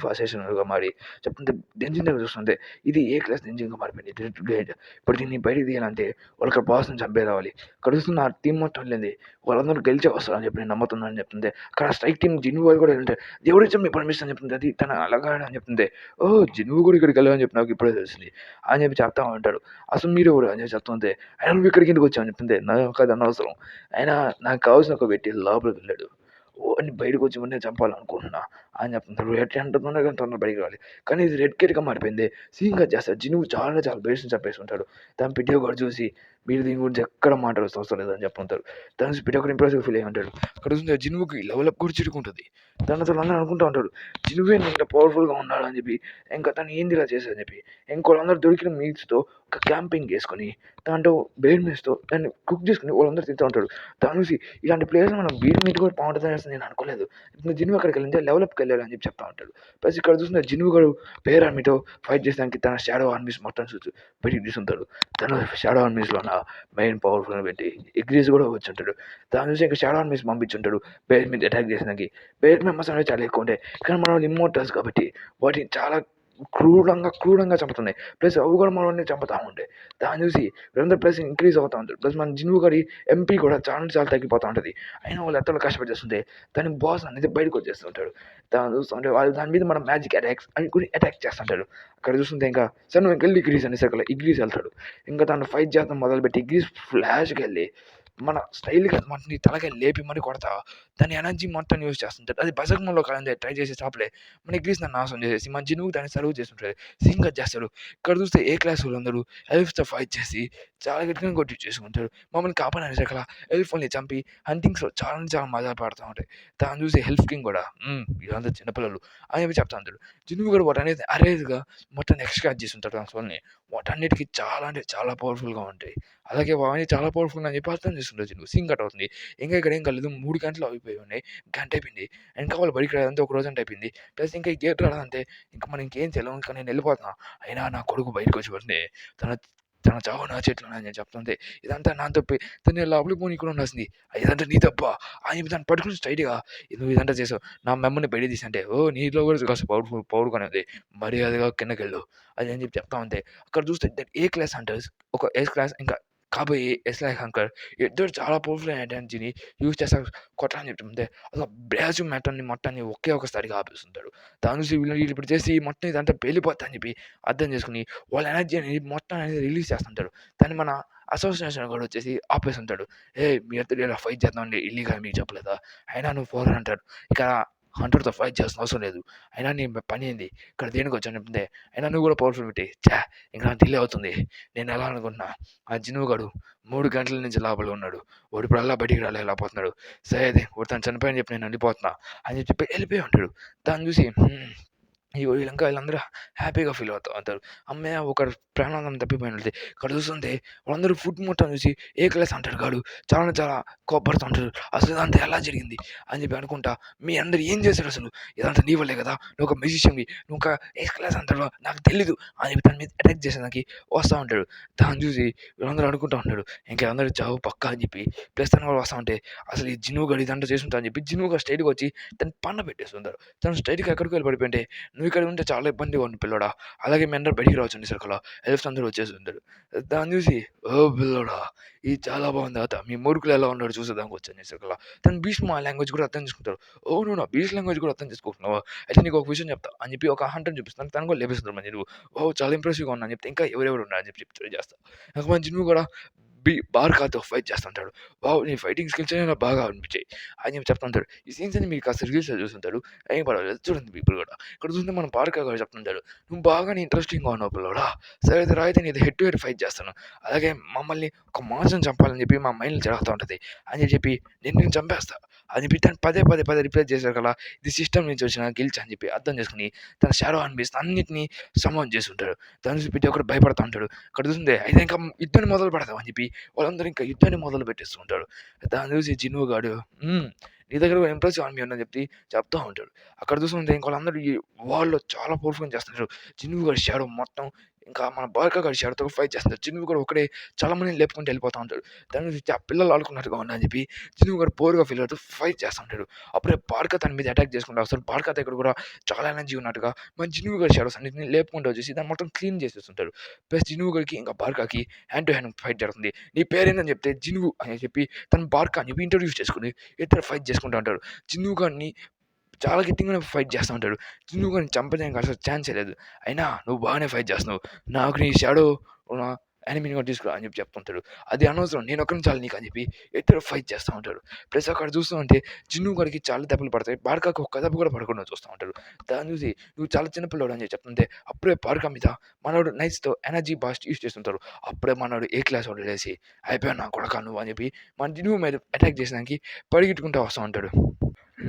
అసాసిన్‌గా మారి చెప్తుంటే డెంజిన్ దగ్గర చూస్తుంటే ఇది ఏ క్లాస్ డెంజిన్‌గా మారిపోయింది. ఇప్పుడు దీన్ని బయటికి తీయాలంటే వాళ్ళకి బాస్‌ని చంపే రావాలి. ఇక్కడ చూస్తున్న ఆ టీమ్ మొత్తం వెళ్ళింది. వాళ్ళందరూ గెలిచే వస్తారని చెప్పి నేను నమ్ముతున్నానని చెప్తుంటే అక్కడ స్ట్రైక్ టీమ్ జిన్ను వాళ్ళు కూడా వెళ్ళుంటే దేవుడిచ్చే మీ పర్మిషన్ చెప్తుంది. అది తన అలాగా అని చెప్తుంటే ఓహ్! జిన్ను కూడా ఇక్కడికి వెళ్ళావని చెప్పి నాకు ఇప్పుడే తెలిసింది అని చెప్పి చెప్తా ఉంటాడు. అసలు మీరెవరు అని చెప్పి చెప్తుంటే అయినా నువ్వు ఇక్కడికి ఎందుకు వచ్చావు అని చెప్తుంటే నాకు అది అనవసరం. అయినా నాకు కావాల్సిన ఒక వ్యక్తి లోపలికి వెళ్ళాడు. వాడిని బయటకు వచ్చి వాడిని చంపాలనుకుంటున్నా అని చెప్తుంటారు. ఎంత తొందరగా బయటికి రావాలి. కానీ ఇది రెడ్ కిట్‌గా మారిపోయింది. సీన్ కట్ చేస్తారు. జిను చాలా బేస్‌ని చంపేస్తుంటాడు. దాని పిడియో కూడా చూసి మీరు దీని గురించి ఎక్కడ మాట్లాడాల్సిన అవసరం లేదని చెప్పుంటారు. దాని చూసి పిడియో కూడా ఇంప్రెసివ్‌గా ఫీల్ అయ్యి ఉంటాడు. అక్కడ చూస్తే జినుకి లెవెల్ అప్ కూడా చిరుకుంటది. దానితో అందరూ అనుకుంటా ఉంటాడు. జినువే ఇంత పవర్‌ఫుల్‌గా ఉన్నాడని చెప్పి ఇంకా తను ఏంది ఇలా చేశాడని చెప్పి ఇంకోళ్ళందరూ దొరికిన మీట్స్‌తో ఒక క్యాంపింగ్ చేసుకొని దాంట్లో బేర్ మీట్స్‌తో దాన్ని కుక్ చేసుకొని వాళ్ళందరూ తింటూ ఉంటారు. దాన్ని చూసి ఇలాంటి ప్లేస్‌లో మనం బీర్ మీట్ కూడా బాగుంటదని అసలు నేను అనుకోలేదు. ఇప్పుడు జిను అక్కడికెళ్ళింది లెవెల్ అప్‌కి వెళ్ళాడు అని చెప్పి చెప్తా ఉంటాడు. ప్లస్ ఇక్కడ చూసిన జినుగు గాడు పేర్ ఆర్మీతో ఫైట్ చేసడానికి తన షాడో ఆర్మీస్ మొత్తం బయటికి తీసుంటాడు. తను షాడో ఆర్మీస్లో ఉన్న మెయిన్ పవర్ఫుల్ పెట్టి ఎగ్రీస్ కూడా వచ్చుంటాడు. దాని నుంచి ఇంకా షాడో ఆర్మీస్ పంపించుంటాడు బేస్ మీద అటాక్ చేసడానికి. బేస్ మెంబర్స్ అనేది చాలా ఎక్కువ ఉంటాయి, కానీ మన వాళ్ళు ఇమ్మోర్టల్స్ కాబట్టి వాటిని చాలా క్రూరంగా చంపుతున్నాయి. ప్లస్ అవి కూడా మనల్ని చంపుతూ ఉంటాయి. దాన్ని చూసి వీళ్ళందరూ ప్లస్ ఇంక్రీజ్ అవుతూ ఉంటారు. ప్లస్ మన జినుగు గారి ఎంపీ కూడా చాలా తగ్గిపోతూ ఉంటుంది. అయినా వాళ్ళు ఎంతో కష్టపడి చేస్తుంటే దాని బాస్ అనేది బయటకు వచ్చేస్తుంటాడు. దాన్ని చూస్తుంటే వాళ్ళు దాని మీద మన మ్యాజిక్ అటాక్స్ అని కూడా అటాక్ చేస్తుంటాడు. అక్కడ చూస్తుంటే ఇంకా సరే నువ్వు వెళ్ళి ఇగ్రీస్ అనే సర్కిల్ ఇగ్రీస్ వెళ్తాడు. ఇంకా తను ఫైట్ చేస్తాం మొదలుపెట్టి ఇగ్రీస్ ఫ్లాష్కి వెళ్ళి మన స్టైల్గా మన తలకి లేపి మరి కొడతా దాని ఎనర్జీ మొత్తం యూజ్ చేస్తుంటాడు. అది బజగంలో కాదంటే ట్రై చేసే చాపలే మన ఇగ్రీస్ దాన్ని నాశనం చేసేసి మన జినుగు దాన్ని సర్వ్ చేస్తుంటాడు. సింగర్ చేస్తాడు. ఇక్కడ చూస్తే ఏ క్లాస్ వాళ్ళందరూ ఎల్ఫ్తో ఫైట్ చేసి చాలా గట్టిగా కొట్టి చేసుకుంటారు. మమ్మల్ని కాపాడని సకల ఎల్ఫ్ని చంపి హంటింగ్స్లో చాలా మజా పడుతూ ఉంటాయి. దాన్ని చూసి హెల్ఫ్ కింగ్ కూడా ఇదంతా చిన్నపిల్లలు అని చెప్పి చెప్తా ఉంటాడు. జినుగు కూడా వాటి అనేది అరేజ్గా మొత్తం ఎక్స్ట్రాక్ట్ చేసి ఉంటాడు ఆ సోల్ని. వాటన్నిటికీ చాలా అంటే చాలా పవర్ఫుల్గా ఉంటాయి. అలాగే అవన్నీ చాలా పవర్ఫుల్ అని చెప్పి అర్థం చేసుకుంటారు జినుగు. సీన్ కట్ అవుతుంది. ఇంకా ఇక్కడ ఏం కాలేదు, 3 గంటలు అయిపోయి ఉన్నాయి. గంట అయిపోయింది. ఇంకా వాళ్ళు బడికి రాదంటే ఒక రోజంటే అయిపోయింది. ప్లస్ ఇంకా ఈ గేట్ రాదంటే ఇంకా మనం ఇంకేం చేయలేము. ఇంకా నేను వెళ్ళిపోతున్నా. అయినా నా కొడుకు బయటకు వచ్చి పడితే తన తన చావు నా చేతిలో అని నేను చెప్తుంటే ఇదంతా నా తప్పే. తను లోపలికి పోనీ కూడా ఉండాల్సింది. ఇదంతా నీ తప్ప అని చెప్పి దాన్ని పట్టుకుని స్ట్రైట్గా నువ్వు ఇదంతా చేసావు, నా మెమ్మని బయట తీసి అంటే నీలో కూడా కాస్త పౌరుగానే ఉంది, మర్యాదగా కిందకి వెళ్ళు అది అని చెప్పి చెప్తా ఉంటే అక్కడ చూస్తే ఏ క్లాస్ హంటర్స్ ఒక ఎస్ క్లాస్ ఇంకా కాబోయే ఎస్ లైక్ హంకర్ ఇద్దరు చాలా పవర్ఫుల్ అయిన ఎనర్జీని యూజ్ చేస్తారు కొట్టాలని చెప్తుంటే అసలు బ్రాజు మ్యాటర్ని మొత్తాన్ని ఒకేసారిగా ఆపేస్తుంటాడు. దాని నుంచి వీళ్ళు ఇప్పుడు చేసి మొత్తం ఇదంతా వెళ్ళిపోతా అని చెప్పి అర్థం చేసుకుని వాళ్ళ ఎనర్జీ అనేది మొత్తం అనేది రిలీజ్ చేస్తుంటాడు. దాన్ని మన అసోసియేషన్ కూడా వచ్చేసి ఆపేస్తుంటాడు. మీ ఇద్దరు ఇలా ఫైట్ చేద్దామండి ఇల్లీగల్ మీకు చెప్పలేదా, అయినా నువ్వు ఫోర్ అంటాడు. ఇక హంటర్తో ఫైట్ చేయాల్సిన అవసరం లేదు, అయినా నీ పని ఏంది ఇక్కడ దేనికి వచ్చాను చెప్తే అయినా నువ్వు కూడా పవర్ఫుల్ పెట్టి ఇంకా డిలే అవుతుంది. నేను ఎలా అనుకుంటున్నా ఆ జినుగు గాడు 3 గంటల నుంచి లోపల ఉన్నాడు, వాడు ఇప్పుడు అలా బయటికి రాలేకపోతున్నాడు. సరే అదే వాడు తను చనిపోయని చెప్పి నేను వెళ్ళిపోతున్నా అని చెప్పి వెళ్ళిపోయి ఉంటాడు. దాన్ని చూసి వీళ్ళందరూ హ్యాపీగా ఫీల్ అవుతూ ఉంటారు. అమ్మయ్య ఒకరు ప్రాణాలను తప్పిపోయినట్లయితే. ఇక్కడ చూస్తుంటే వాళ్ళందరూ ఫుడ్ మొత్తం చూసి ఏ క్లాస్ అంటాడు కాడు చాలా కోపడుతూ ఉంటారు. అసలు ఇదంతా ఎలా జరిగింది అని చెప్పి అనుకుంటా మీ అందరు ఏం చేశారు అసలు, ఇదంతా నీ వల్లే కదా, నువ్వు ఒక మ్యూజిషియన్వి, నువ్వు ఒక ఏ క్లాస్ అంటాడు నాకు తెలీదు అని చెప్పి తన మీద అటాక్ చేసేదానికి వస్తూ ఉంటాడు. దాన్ని చూసి వీళ్ళందరూ అనుకుంటూ ఉంటాడు ఇంకా అందరూ చావు పక్కా అని చెప్పి. ప్లస్ తను కూడా వస్తూ ఉంటే అసలు ఈ జినుగు గడి ఇదంతా చేసుకుంటా అని చెప్పి జినుగుగా స్ట్రైట్గా వచ్చి తను పన్న పెట్టేస్తుంటారు. తను స్ట్రైట్గా ఎక్కడికి వెళ్ళి పడిపోయింటే నువ్వు ఇక్కడ ఉంటే చాలా ఇబ్బందిగా ఉంది పిల్లోడా, అలాగే మీ అందరూ బయటికి రావచ్చండి సరుకులో ఎల్ఫ్స్ అందరూ వచ్చేసి ఉంటారు. దాన్ని చూసి ఓ పిల్లోడా ఇది చాలా బాగుంది తాత, మీ మూర్ఖులు ఎలా ఉన్నాడు చూసేదానికి వచ్చాను సరుకులో. తను భీష్మ లాంగ్వేజ్ కూడా అర్థం చేసుకుంటారు. ఓ నువ్వు నా భీష్ లాంగ్వేజ్ కూడా అర్థం చేసుకుంటున్నావు, అయితే నీకు ఒక విషయం చెప్తా అని చెప్పి ఒక హంటర్ని చూపిస్తాను. తను కూడా లేపిస్తారు మంచి నువ్వు చాలా ఇంప్రెసివ్గా ఉన్నా అని చెప్తే ఇంకా ఎవరెవరు ఉన్నారని చెప్పి ట్రై చేస్తా. నాకు మంచి నువ్వు కూడా బార్కాతో ఫైట్ చేస్తుంటాడు. నీ ఫైటింగ్ స్కిల్స్ అయినా నాకు బాగా అనిపించాయి అని చెప్పి చెప్తుంటాడు. ఈ సీన్స్ అని మీరు కాస్త రివ్యూస్లో చూస్తుంటాడు, ఏం పర్వాలేదు చూడండి ఇప్పుడు కూడా. ఇక్కడ చూస్తే మన బార్కా గారు చెప్తుంటాడు, నువ్వు బాగా ఇంట్రెస్టింగ్గా ఉన్నావు పిల్లోడా, సరే అయితే రా అయితే నీది హెడ్ టు హెడ్ ఫైట్ చేస్తాను, అలాగే మమ్మల్ని ఒక మాన్స్టర్ని చంపాలని చెప్పి మా మైండ్లో జరుగుతూ ఉంటుంది అని చెప్పి నేను చంపేస్తా అని చెప్పి తను పదే రిప్లేస్ చేశారు కదా, ఇది సిస్టమ్ నుంచి వచ్చిన గిల్చ్ అని చెప్పి అర్థం చేసుకుని తన షాడో అనిపిస్తుంది అన్నింటినీ సమాన్ చేస్తుంటాడు. దాని నుంచి ప్రతి ఒక్కరు భయపడుతూ ఉంటాడు. అక్కడ చూస్తుంటే అయితే ఇంకా యుద్ధాన్ని మొదలు పెడతాం అని చెప్పి వాళ్ళందరూ ఇంకా యుద్ధాన్ని మొదలు పెట్టేస్తూ ఉంటాడు. దాన్ని చూసి జినుగు గాడు నీ దగ్గర ఇంప్రెసివ్ ఆర్మీ ఉందని చెప్పి చెప్తూ ఉంటాడు. అక్కడ చూస్తుంటే ఇంకా వాళ్ళందరూ ఈ వార్లో చాలా పవర్ఫుల్గా చేస్తున్నారు. జినుగు గాడి షాడో మొత్తం ఇంకా మన బార్కా గాడి షాడోతో ఫైట్ చేస్తున్నారు. జినుగు కూడా ఒకడే చాలా మందిని లేపుకుంటూ వెళ్ళిపోతూ ఉంటాడు. దాన్ని చూసి ఆ పిల్లలు ఆడుకున్నట్టుగా ఉన్నా అని చెప్పి జినుగు గారు పోరుగా ఫీల్ అవుతూ ఫైట్ చేస్తూ ఉంటాడు. అప్పుడే బార్కా తన మీద అటాక్ చేసుకుంటూ వస్తాడు. బార్కా దగ్గర కూడా చాలా ఎనర్జీ ఉన్నట్టుగా మన జినుగు గారి షాడోస్ అన్నింటినీ లేపుకుంటూ వచ్చేసి దాన్ని మొత్తం క్లీన్ చేసేస్తుంటాడు. ప్లస్ జినుగు గారికి ఇంకా బార్కాకి హ్యాండ్ టు హ్యాండ్ ఫైట్ జరుగుతుంది. నీ పేరేందని చెప్తే జినుగు అని చెప్పి తన బార్కా అని చెప్పి ఇంట్రొడ్యూస్ చేసుకుని ఇద్దరు ఫైట్ చేసుకుంటూ ఉంటారు. జినుగు గారిని చాలా గట్టిగానే ఫైట్ చేస్తూ ఉంటాడు. జినుగు గారిని చంపడానికి అసలు ఛాన్సే లేదు. అయినా నువ్వు బాగానే ఫైట్ చేస్తున్నావు, నాకు నీ షాడో ఎనిమిని కూడా తీసుకురా అని చెప్పి చెప్తుంటాడు. అది అనవసరం, నేను ఒక్కరిని చాలు నీకు అని చెప్పి ఇద్దరు ఫైట్ చేస్తూ ఉంటారు. ప్లస్ అక్కడ చూస్తూ ఉంటే జినుగు గారికి చాలా దెబ్బలు పడతాయి, బార్కాకి ఒక్క దెబ్బ కూడా పడకుండా చూస్తూ ఉంటాడు. దాన్ని చూసి నువ్వు చాలా చిన్నపిల్లడు అని చెప్పి చెప్తుంటే అప్పుడే బార్కా మీద మనోడు నైట్స్తో ఎనర్జీ బాస్ట్ యూస్ చేస్తుంటారు. అప్పుడే మనోడు ఏ క్లాస్ వాడు లేసి అయిపోయావు నా కొడక నువ్వు అని చెప్పి మన జినుగు మీద అటాక్ చేసడానికి పరిగెట్టుకుంటూ వస్తూ ఉంటాడు.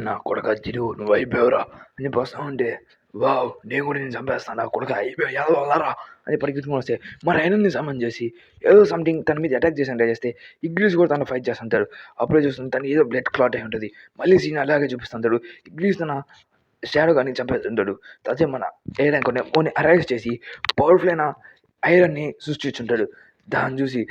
నా కొడక జినుగు నువ్వు అయిపోయావురా అని చెప్పి వస్తూ ఉంటే వావ్ నేను కూడా నేను చంపేస్తాను, నా కొడక అయిపోయావు ఎలా వెళ్ళారా అని పరిగెత్తుకుని వస్తే మరి ఆయన సమన్ చేసి ఏదో సంథింగ్ తన మీద అటాక్ చేసి ట్రై చేస్తే ఇగ్లీస్ కూడా తను ఫైట్ చేస్తుంటాడు. అప్పుడే చూస్తుంది తను ఏదో బ్లడ్ క్లాట్ అయి ఉంటుంది. మళ్ళీ సీన్ అలాగే చూపిస్తుంటాడు. ఇగ్లీస్ తన షాడో గాడిని చంపేస్తుంటాడు. అదే మన ఏడెన్ కొన్ని అరైజ్ చేసి పవర్‌ఫుల్ అయిన ఐరన్‌ని సృష్టించుంటాడు. దాన్ని చూసి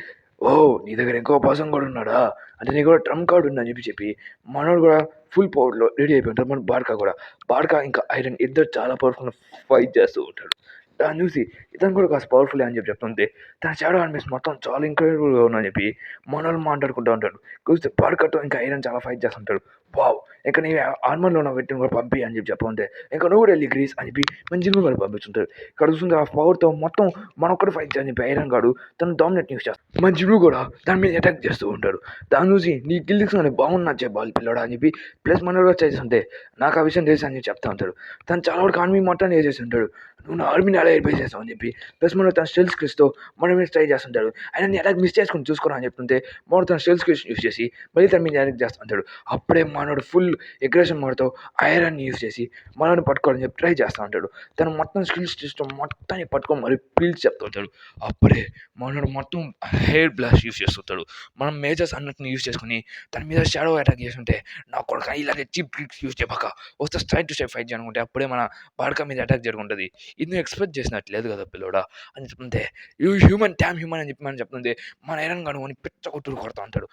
ఓహ్! నీ దగ్గర ఇంకో పర్సన్ కూడా ఉన్నాడా? అంటే నీకు కూడా ట్రంప్ కార్డ్ ఉందని చెప్పి మనోడు కూడా ఫుల్ పవర్‌లో రెడీ అయిపోయి ఉంటాడు. మన బార్కా కూడా. బార్కా ఇంకా ఐరన్ ఇద్దరు చాలా పవర్‌ఫుల్‌గా ఫైట్ చేస్తూ ఉంటారు. దాన్ని చూసి ఇతను కూడా కాస్త పవర్‌ఫులే అని చెప్తుంటే తన షాడో ఆర్మీస్ మొత్తం చాలా ఇంక్రెడిబుల్‌గా ఉందని చెప్పి మనోళ్ళు మాట్లాడుకుంటూ ఉంటాడు. చూస్తే బార్కాతో ఇంకా ఐరన్ చాలా ఫైట్ చేస్తుంటాడు. వావ్! ఇంక నీ ఆర్మర్‌లో ఉన్న వ్యక్తిని కూడా పంపి అని చెప్పుంటే ఇంక నువ్వు కూడా వెళ్లి గ్రీస్ అని చెప్పి మంచిగా కూడా పంపించుంటాడు. ఇక్కడ చూస్తుంటే ఆ పవర్‌తో మొత్తం మనొక్కడు ఫైట్ చేయని చెప్పి ఐరన్ గాడు తను డామినేట్ యూస్ చేస్తాడు. మన జిమ్ము కూడా దాని మీద అటాక్ చేస్తూ ఉంటాడు. దాన్ని చూసి నీ కిల్లిక్స్ అని బాగున్నా చెప్పాలి పిల్లడా అని చెప్పి ప్లస్ మనోడు కూడా చేస్తుంటే నాకు ఆ విషయం తెలుసు అని చెప్పి చెప్తా ఉంటాడు. తను చాలా వరకు ఆర్మీ మొత్తం వేసేసి ఉంటాడు. నువ్వు నా ఆర్మీని అలా అయిపోయి చేస్తావు అని చెప్పి ప్లస్ మనోడు తన స్టెల్స్ క్రిస్తో మన మీద ట్రై చేస్తుంటాడు. ఆయన నీ అటాక్ మిస్ చేసుకుని చూసుకోరా అని చెప్తుంటే మనోడు తన స్టెల్స్ క్రిస్ యూస్ చేసి మళ్ళీ తన మీద అటాక్ చేస్తూ ఉంటాడు. అప్పుడే మనోడు ఫుల్ అగ్రెషన్ మోడ్తో ఐరన్ యూస్ చేసి మనోడిని పట్టుకోవాలని చెప్పి ట్రై చేస్తూ ఉంటాడు. తను మొత్తం స్కిల్స్ సిస్టమ్ మొత్తాన్ని పట్టుకొని మరి పీల్చి చెప్తూ ఉంటాడు. అప్పుడే మనోడు మొత్తం హెయిర్ బ్లాస్ట్ యూస్ చేస్తుంటాడు. మనం మేజర్స్ అన్నిటిని యూస్ చేసుకుని తన మీద షాడో అటాక్ చేస్తుంటే నా కొడుకు ఇలాగే చీప్ ట్రిక్స్ యూస్ చేయబాక వస్తే స్ట్రైట్ టు స్ట్రైట్ ఫైట్ చేయనుకుంటే అప్పుడే మన బాడక మీద అటాక్ జరుగుంటుంది. ఇది నువ్వు ఎక్స్పెక్ట్ చేసినట్లేదు కదా పిల్లోడా అని చెప్తుంటే యూ హ్యూమన్ ట్యామ్ హ్యూమన్ అని చెప్పి మనం చెప్తుంది. మన ఐరన్ గాను అని పిచ్చ కొట్టుడు కొడతా ఉంటాడు.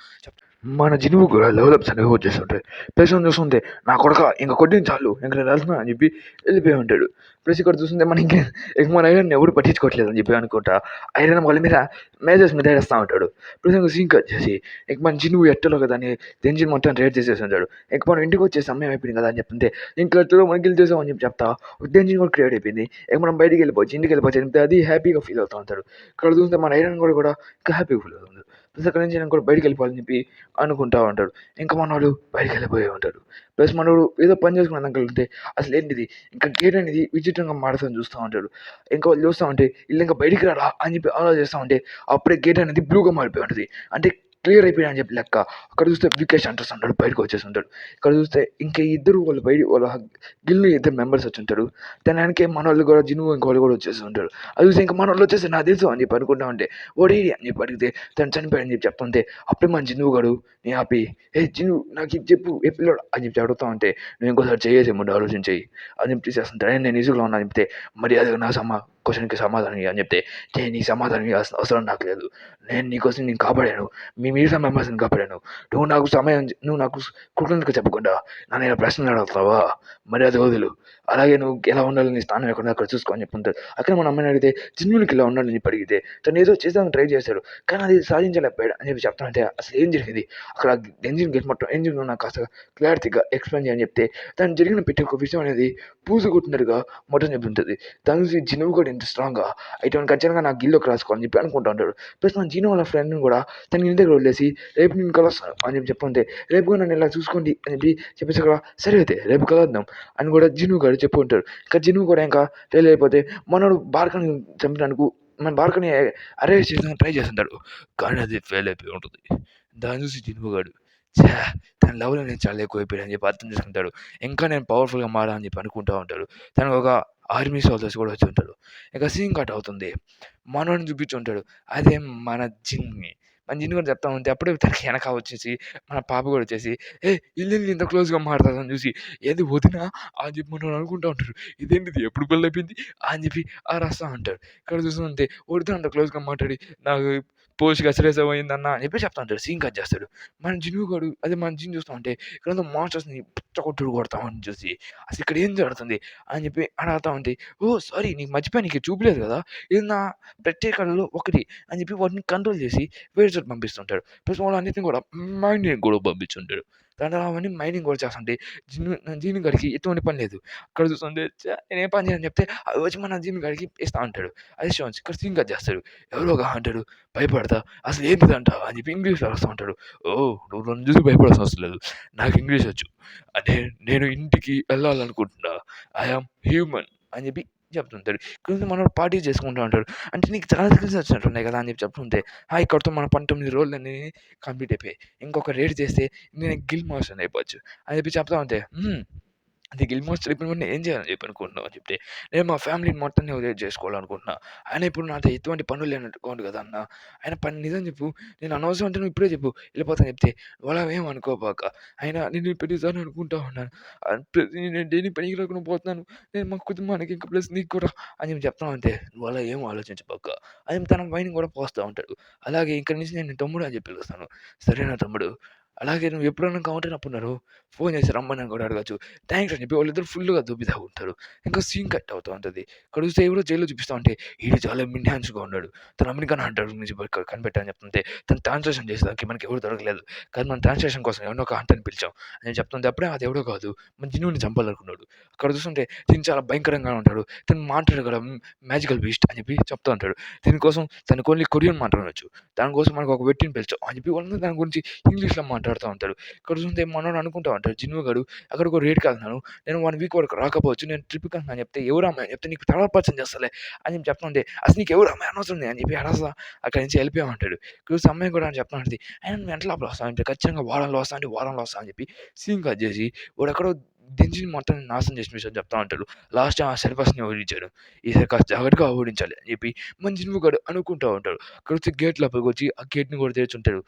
మన జినువు కూడా లెవెలప్స్ అనేవి వచ్చేస్తుంటాయి. ప్లస్ చూస్తుంటే నా కొడక ఇంకా కొట్టిన చాలు ఇంకా నేను వెళ్తున్నా అని చెప్పి వెళ్ళిపోయి ఉంటాడు. ప్లస్ ఇక్కడ చూస్తుంటే మన ఇంక మన ఐరన్ ఎవరు పట్టించుకోవట్లేదు అని చెప్పి అనుకుంటా ఐరన్ వాళ్ళ మీద మేజర్స్ మీద వేస్తూ ఉంటాడు. ప్లస్ ఇంకా సింక్ వచ్చేసి ఇంక మన జినువు ఎట్టలో కదా అని టెన్షన్ మొత్తం రేట్ చేసేసి ఉంటాడు. ఇంక మనం ఇంటికి వచ్చే సమయం అయిపోయింది కదా అని చెప్తుంటే ఇంకా ఎట్టలో మనకి గెలి చేసాం అని చెప్పి చెప్తా టెన్షన్ కూడా క్రియేట్ అయిపోయింది. ఇంక మనం బయటికి వెళ్ళిపోవచ్చు ఇంటికి వెళ్ళిపోవచ్చు చెప్తే అది హ్యాపీగా ఫీల్ అవుతూ ఉంటాడు. ఇక్కడ చూస్తే మన ఐరన్ కూడా ఇంకా హ్యాపీగా ఫీల్ అవుతుంది. ప్లస్ అక్కడి నుంచి నేను కూడా బయటికి వెళ్ళిపోవాలని చెప్పి అనుకుంటా ఉంటాడు. ఇంకా మనోడు బయటికి వెళ్ళిపోయి ఉంటాడు. ప్లస్ మనోడు ఏదో పని చేసుకునే వెళ్తే అసలు ఏంటిది ఇంకా గేట్ అనేది విచిత్రంగా మారుతుందని చూస్తూ ఉంటాడు. ఇంకా వాళ్ళు చూస్తూ ఉంటే వీళ్ళు ఇంకా బయటికి రారా అని చెప్పి ఆలోచిస్తూ ఉంటే అప్పుడే గేట్ అనేది బ్లూగా మారిపోయి ఉంటుంది. అంటే క్లియర్ అయిపోయా అని చెప్పి లెక్క. అక్కడ చూస్తే వికేష్ అంటర్స్ ఉంటాడు బయటకు వచ్చేస్తుంటాడు. ఇక్కడ చూస్తే ఇంకా ఇద్దరు వాళ్ళు వాళ్ళ గిల్లు ఇద్దరు మెంబర్స్ వచ్చి ఉంటారు. దాని వెనకే మన వాళ్ళు కూడా జినువు ఇంకోళ్ళు కూడా వచ్చేసి ఉంటారు. అది చూసి ఇంకా మన వాళ్ళు వచ్చేసి నాకు తెలుసు అని చెప్పి అనుకుంటా ఉంటే ఓడేడి అని చెప్పి అడిగితే తను చనిపోయాడని చెప్పి చెప్తుంటే అప్పుడే మన జినువు గాడు నీ ఆపి జినువు నాకు ఇది చెప్పు పిల్లోడు అని చెప్పి అడుగుతా ఉంటే నువ్వు ఇంకోసారి చేయేసేముండు ఆలోచించేయి అని చెప్పి తీసేస్తుంటాడు. నేను ఇసుగులో ఉన్నా చెప్తే మరి అది నా క్వశ్చన్కి సమాధానం అని చెప్తే నీ సమాధానం ఇవ్వాల్సిన అవసరం నాకు లేదు. నేను నీకోసం నేను కాపాడాను. మిగతా మెంబర్స్ని కాపాడాను. నువ్వు నాకు కృతజ్ఞతగా చెప్పకుండా నన్ను ఇలా ప్రశ్నలు అడుగుతావా? మరి అది వదులు. అలాగే నువ్వు ఎలా ఉండాలి నీ స్థానం ఎక్కడ అక్కడ చూసుకో అని చెప్పుంటాడు. అక్కడ మన అమ్మాయిని అడిగితే జిన్నునికి ఇలా ఉండాలని చెప్పి అడిగితే తను ఏదో చేద్దామని ట్రై చేశాడు. కానీ అది సాధించలేకపోయాడు అని చెప్పి చెప్తానంటే అసలు ఏం జరిగింది అక్కడ ఎంజిన్ నాకు కాస్త క్లారిటీగా ఎక్స్ప్లెయిన్ చేయని చెప్తే దాని జరిగిన ప్రతి ఒక్క విషయం అనేది పూజ కొట్టినట్టుగా మొత్తం చెప్తుంటుంది. దాని చూసి జినువు కూడా ఇంత స్ట్రాంగ్గా అయితే ఖచ్చితంగా నాకు గిల్లోకి రాసుకోవాలని చెప్పి అనుకుంటూ ఉంటాడు. ప్లస్ మన జీను వాళ్ళ ఫ్రెండ్ని కూడా తన ఇంటి దగ్గర వదిలేసి రేపు నేను కలుస్తాను అని చెప్పి చెప్పుంటే రేపు కూడా నన్ను ఇలా చూసుకోండి అని చెప్పి చెప్పేసి అక్కడ సరే అయితే రేపు కలుద్దాం అని కూడా జినువు గారు చెప్పి ఉంటాడు. ఇంకా జినువు కూడా ఇంకా ఫెయిల్ అయిపోతే మనోడు బార్కని చంపడానికి మన బార్కని అరెస్ట్ చేయడానికి ట్రై చేస్తుంటాడు. కానీ అది ఫెయిల్ అయిపోయి ఉంటుంది. దాన్ని చూసి జినువు గాడు ఛా! తన లెవెల్ అనేది చాలా ఎక్కువైపోయాడు అని చెప్పి అర్థం చేసుకుంటాడు. ఇంకా నేను పవర్ఫుల్‌గా మారాలని చెప్పి అనుకుంటా ఉంటాడు. తనకు ఒక ఆర్మీ సోల్జర్స్ కూడా వచ్చి ఉంటారు. ఇక సీన్ కట్ అవుతుంది. మనోడిని చూపించుంటాడు. అదే మన జిన్ని. మన జిన్ని కూడా చెప్తా ఉంటే అప్పుడే తనకి వెనక వచ్చేసి మన పాప కూడా వచ్చేసి ఈళ్ళేంది ఇంత క్లోజ్‌గా మాట్లాడతారని చూసి ఏది వదినా అని చెప్పి మనోడు అనుకుంటా ఉంటాడు. ఇదేంటిది ఎప్పుడు పెళ్లయిపోయింది అని చెప్పి అరుస్తా ఉంటాడు. ఇక్కడ చూస్తుంటే వదిన అంత క్లోజ్‌గా మాట్లాడి నాకు పోస్ట్‌గా సీరియస్‌గా పోయిందన్న అని చెప్పి చెప్తా ఉంటాడు. సీన్ కట్ చేస్తాడు. మన జిన్ను గాడు అదే మన జిన్ చూస్తా ఉంటే ఇక్కడంతా మాన్స్టర్స్‌ని పిచ్చ కొట్టుడు కొడతామని చూసి అసలు ఇక్కడ ఏం జరుగుతుంది అని చెప్పి అడుగుతా ఉంటే ఓహ్! సారీ నీకు మర్చిపోయా నీకు చూపలేదు కదా! ఇది నా ప్రత్యేకతలో ఒకటి అని చెప్పి వాటిని కంట్రోల్ చేసి వేరే చోట పంపిస్తుంటాడు. ప్లస్ వాళ్ళన్నిటిని కూడా మైనింగ్ కూడా పంపించుంటాడు. దాని అవన్నీ మైనింగ్ కూడా చేస్తుంటే జీను గాడికి ఎటువంటి పని లేదు. అక్కడ చూస్తుంటే నేనేం పని చేయను చెప్తే అవి వచ్చి మన జీను గాడికి ఇస్తా ఉంటాడు. అది షోన్స్ ఇక్కడ సీన్ కట్ చేస్తాడు. ఎవరో ఒక అంటాడు భయపడతా అసలు ఏంటిదంట అని చెప్పి ఇంగ్లీష్‌లో అరుస్తా ఉంటాడు. ఓహ్! నువ్వు నన్ను చూసి భయపడాల్సిన అవసరం లేదు. నాకు ఇంగ్లీష్ వచ్చు. అంటే నేను ఇంటికి వెళ్ళాలనుకుంటున్నా. ఐ యామ్ హ్యూమన్ అని చెప్పి చెప్తుంటాడు. కొంచెం మనోడు పార్టీ చేసుకుంటా ఉంటాడు. అంటే నీకు చాలా స్కిల్స్ వచ్చినట్టున్నాయి కదా! అని చెప్పి చెప్తుంటే ఇక్కడితో మన 19 రోజులనేవి కంప్లీట్ అయిపోయాయి. ఇంకొక రేడ్ చేస్తే నేను గిల్ మాస్టర్‌ని అయిపోవచ్చు అని చెప్పి చెప్తా ఉంటే అది గిల్ మాస్టర్ చెప్పిన వెంటనే ఏం చేయాలని చెప్పి అనుకుంటున్నావు అని చెప్తే, నేను మా ఫ్యామిలీని మొత్తాన్ని వదిలేసి చేసుకోవాలనుకుంటున్నా. ఆయన ఇప్పుడు నాతో ఎటువంటి పనులు లేనట్టుకోండి కదా అన్న. ఆయన పని నిజం చెప్పు. నేను అనవసరం అంటే నువ్వు ఇప్పుడే చెప్పు. వెళ్ళిపోతాను చెప్తే, "నువ్వు అలా ఏం అనుకోబాక. అయినా నేను ప్రతిసారి అనుకుంటా ఉన్నాను. నేను దేనికి పనికి రాకుండా పోతున్నాను. నేను మా కుటుంబానికి ఇంకా ప్లస్ నీకు కూడా అని చెప్పి చెప్తా ఉంటే, "నువ్వు అలా ఏం ఆలోచించబాక" అని తన మైండ్ కూడా పోస్తా ఉంటాడు. అలాగే ఇక్కడి నుంచి నేను తమ్ముడు అని చెప్పి పిలుస్తాను. "సరేనా తమ్ముడు. అలాగే నువ్వు ఎప్పుడన్నా కావాలంటే అప్పుడు నన్ను ఫోన్ చేసి రమ్మని కూడా అడగొచ్చు." థాంక్స్ అని చెప్పి వాళ్ళిద్దరూ ఫుల్‌గా దుబ్బి ఉంటారు. ఇంకా సీన్ కట్ అవుతా ఉంటది. కడుస్తే ఎవరో జైల్‌లో చూపిస్తా ఉంటే, "ఈడు చాలా మిన్హాన్స్‌గా ఉన్నాడు. తను అమెరికన్ హంటర్ నుంచి కనిపెట్టా" అని చెప్తుంటే, తను ట్రాన్స్‌లేషన్ చేసేదానికి మనకి ఎవరు దొరకలేదు. కానీ మనం ట్రాన్స్‌లేషన్ కోసం ఎవరినో ఒక హంటర్‌ని పిలిచాం అని చెప్తుంటే, అప్పుడే అది ఎవడో కాదు మన జినుని చంపాలనుకున్నాడు. అక్కడ చూస్తుంటే తిను చాలా భయంకరంగా ఉంటాడు. తిను మాట్లాడగల మ్యాజికల్ బీస్ట్ అని చెప్పి చెప్తా ఉంటాడు. దీనికోసం తనకు ఓన్లీ కొరియన్ మాట్లాడొచ్చు. దానికోసం మనకు ఒక వ్యక్తిని పిలిచాం అని చెప్పి వాళ్ళందరూ దాని గురించి ఇంగ్లీష్‌లో మాట్లాడుతా ఉంటారు. ఇక్కడ చూస్తుంటే మనోడు అనుకుంటా ఉంటాడు జిన్ను గాడు అక్కడికో రేట్‌కెళ్తున్నాను. నేను 1 వీక్ వరకు రాకపోవచ్చు. నేను ట్రిప్‌కెళ్తున్నా అని చెప్తే, ఎవరు అమ్మాయి అని చెప్తే, నీకు తర్వాత పరిచయం చేస్తాలే అని చెప్పి చెప్తా ఉంటే, అసలు నీకెవరు అమ్మాయి అనవసరం అని చెప్పి అరస అక్కడి నుంచి వెళ్ళిపోయామంటాడు. చూసి అమ్మాయి కూడా అని చెప్తా ఉంటది. అయినా నువ్వు ఎంత లోపల వస్తావు అంటే, ఖచ్చితంగా వారంలో వస్తా అంటే వారంలో వస్తా అని చెప్పి సీన్ కట్ చేసి వాడెక్కడో దించి మొత్తం నాశనం చేసిన విషయం చెప్తా ఉంటాడు. లాస్ట్ ఆ సర్పస్‌ని ఓడించాడు. ఈసారి కాస్త జాగ్రత్తగా ఓడించాలి అని చెప్పి మన జిన్ను గాడు అనుకుంటా ఉంటాడు. అక్కడొచ్చి గేట్ లోపలికొచ్చి ఆ గేట్‌ని కూడా తెరిచుంటాడు.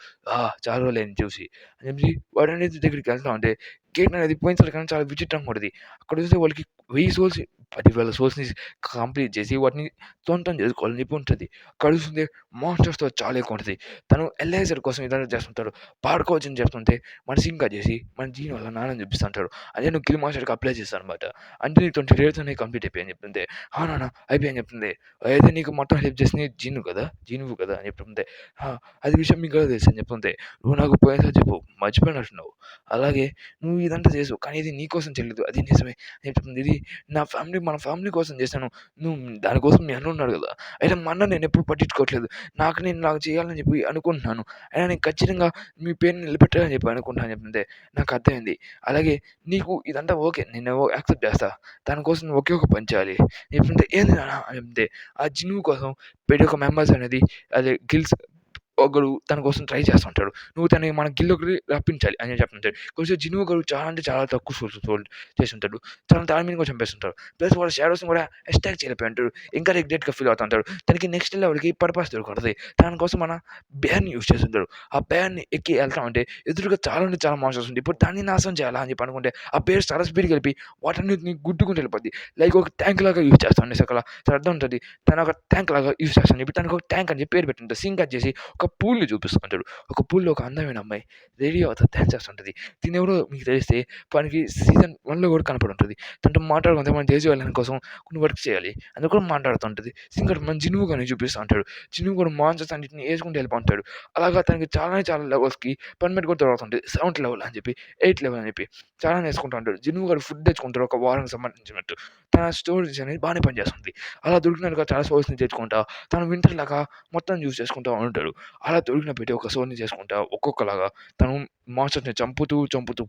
చాలా రోజులయింది చూసి అని చెప్పి వాడనేది దగ్గరికి వెళ్తా ఉంటే గేట్ అనేది పోయినసారి కన్నా చాలా విచిత్రంగా ఉంటది. అక్కడ చూస్తే వాళ్ళకి 1000 సోల్స్ 10,000 సోల్స్‌ని కంప్లీట్ చేసి వాటిని సొంతం చేసుకోవాలని చెప్పి ఉంటది. అక్కడ చూస్తుంటే మాన్స్టర్స్‌తో చాలా ఎక్కువ ఉంటది. తను ఎలైజర్ కోసం ఇదంతా చేస్తుంటాడు. పాడుకోవచ్చని చెప్తుంటే మన సింక్ కట్ చేసి మన జీన్ వాళ్ళ నాన్నని చూపిస్తుంటాడు. అదే నువ్వు కిల్ మాస్టర్‌కి అప్లై చేశావనమాట. అంటే నీకు 20 డేస్ అనేవి కంప్లీట్ అయిపోయాయని చెప్తుంటే, "ఆ! నాన్న అయిపోయాయని" చెప్తుంది. అయితే నీకు మొత్తం హెల్ప్ చేసింది జీను కదా! జీనువు కదా! అని చెప్తుంటే, "ఆ! అది విషయం మీకు ఎలా తెలుసు" అని చెప్తుంటే, "నువ్వు నాకు పోయినసారి చెప్పు మర్చిపోయినట్టున్నావు. అలాగే నువ్వు ఇదంతా చేసావు. కానీ ఇది నీ కోసం చెల్లదు. అది నిజమే" అని చెప్తుంది. "ఇది నా ఫ్యామిలీ మన ఫ్యామిలీ కోసం చేశాను. నువ్వు దానికోసం మీ అన్న ఉన్నాడు కదా! అయితే మా అన్న నేనెప్పుడు పట్టించుకోవట్లేదు. నేను నాకు చేయాలని చెప్పి అనుకుంటున్నాను. అయినా నేను ఖచ్చితంగా మీ పేరుని నిలబెట్టాలని చెప్పి అనుకుంటున్నా" అని చెప్తుంటే, నాకు అర్థమైంది. అలాగే నీకు ఇదంతా ఓకే. నేను యాక్సెప్ట్ చేస్తా. దానికోసం నువ్వు ఒకే ఒక పని చేయాలి. చెప్తుంటే, "ఏంది నాన్న" అని చెప్తే, ఆ జినువు కోసం ప్రతి ఒక్క మెంబర్స్ అనేది అదే గిల్స్ ఒకడు తన కోసం ట్రై చేస్తా ఉంటాడు. నువ్వు తనని మన గిల్‌లోకి రప్పించాలి అని చెప్తుంటాడు. కొంచెం జినువు ఒకడు చాలా అంటే చాలా తక్కువ సోల్స్ చేసుంటాడు. తనని దాని మీద కూడా చంపేస్తుంటాడు. ప్లస్ వాళ్ళ షాడోస్‌ని కూడా ఎస్టాక్ చేయలేకపోయి ఉంటాడు. ఇంకా రిగ్రెట్‌గా ఫీల్ అవుతా ఉంటాడు. తనకి నెక్స్ట్ లెవెల్‌కి పర్పస్ దొరకతది. దానికోసం మన బేర్‌ని యూజ్ చేసుంటాడు. ఆ బేర్‌ని ఎక్కి ఎళ్తా ఉంటే ఎదురుగా చాలా అంటే చాలా మాన్స్టర్స్ ఉంటాయి. ఇప్పుడు దాన్ని నాశనం చేయాలా అని చెప్పి అనుకుంటే ఆ బేర్ చాలా స్పీడ్‌గా వెళ్ళిపోయి వాటన్నిటిని గుద్దుకుంటూ వెళ్ళిపోద్ది. లైక్ ఒక ట్యాంక్ లాగా యూజ్ చేస్తాడు సకల అర్థం ఉంటది. తను ఒక ట్యాంక్ లాగా యూజ్ చేస్తాడని చెప్పి తనకు ఒక ట్యాంక్ అని చెప్పి పేరు పెట్టింటారు. సీన్ కట్ చేసి ఒక పూల్‌ని చూపిస్తుంటాడు. ఒక పూల్‌లో ఒక అందమైన అమ్మాయి రెడీ అవుతా డాన్స్ చేస్తుంటది. తినెవరో మీకు తెలిస్తే మనకి సీజన్ 1లో కూడా కనపడుంటది. తనతో మాట్లాడుకుంటే మనం చేసే వాళ్ళ కోసం కొన్ని వర్క్ చేయాలి. అందుకు కూడా మాట్లాడుతుంటది. సింగర్ మన జినువు గాని చూపిస్తా ఉంటాడు. జినువు కూడా మాన్స్టర్స్ అన్నిటిని ఏసుకుంటూ వెళ్ళిపోతుంటాడు. అలాగా తనకి చాలానే చాలా లెవెల్స్‌కి పర్మిట్ కూడా దొరుకుతుంటది. 7th లెవెల్ అని చెప్పి, 8th లెవెల్ అని చెప్పి చాలానే ఏసుకుంటా ఉంటాడు. జినువు గాడు ఫుడ్ తెచ్చుకుంటాడు ఒక వారానికి సంబంధించినట్టు. తన స్టోరేజ్ అనేది బానే పనిచేస్తుంది. అలా దొరికినట్టుగా చాలా సోర్స్‌ని తెచ్చుకుంటా తను వింటర్‌లాగా మొత్తం యూజ్ చేసుకుంటా ఉంటాడు. అలా దొరికిన ప్రతి ఒక్క సోల్‌ని చేసుకుంటా ఒక్కొక్కలాగా తను మాన్స్టర్స్‌ని చంపుతూ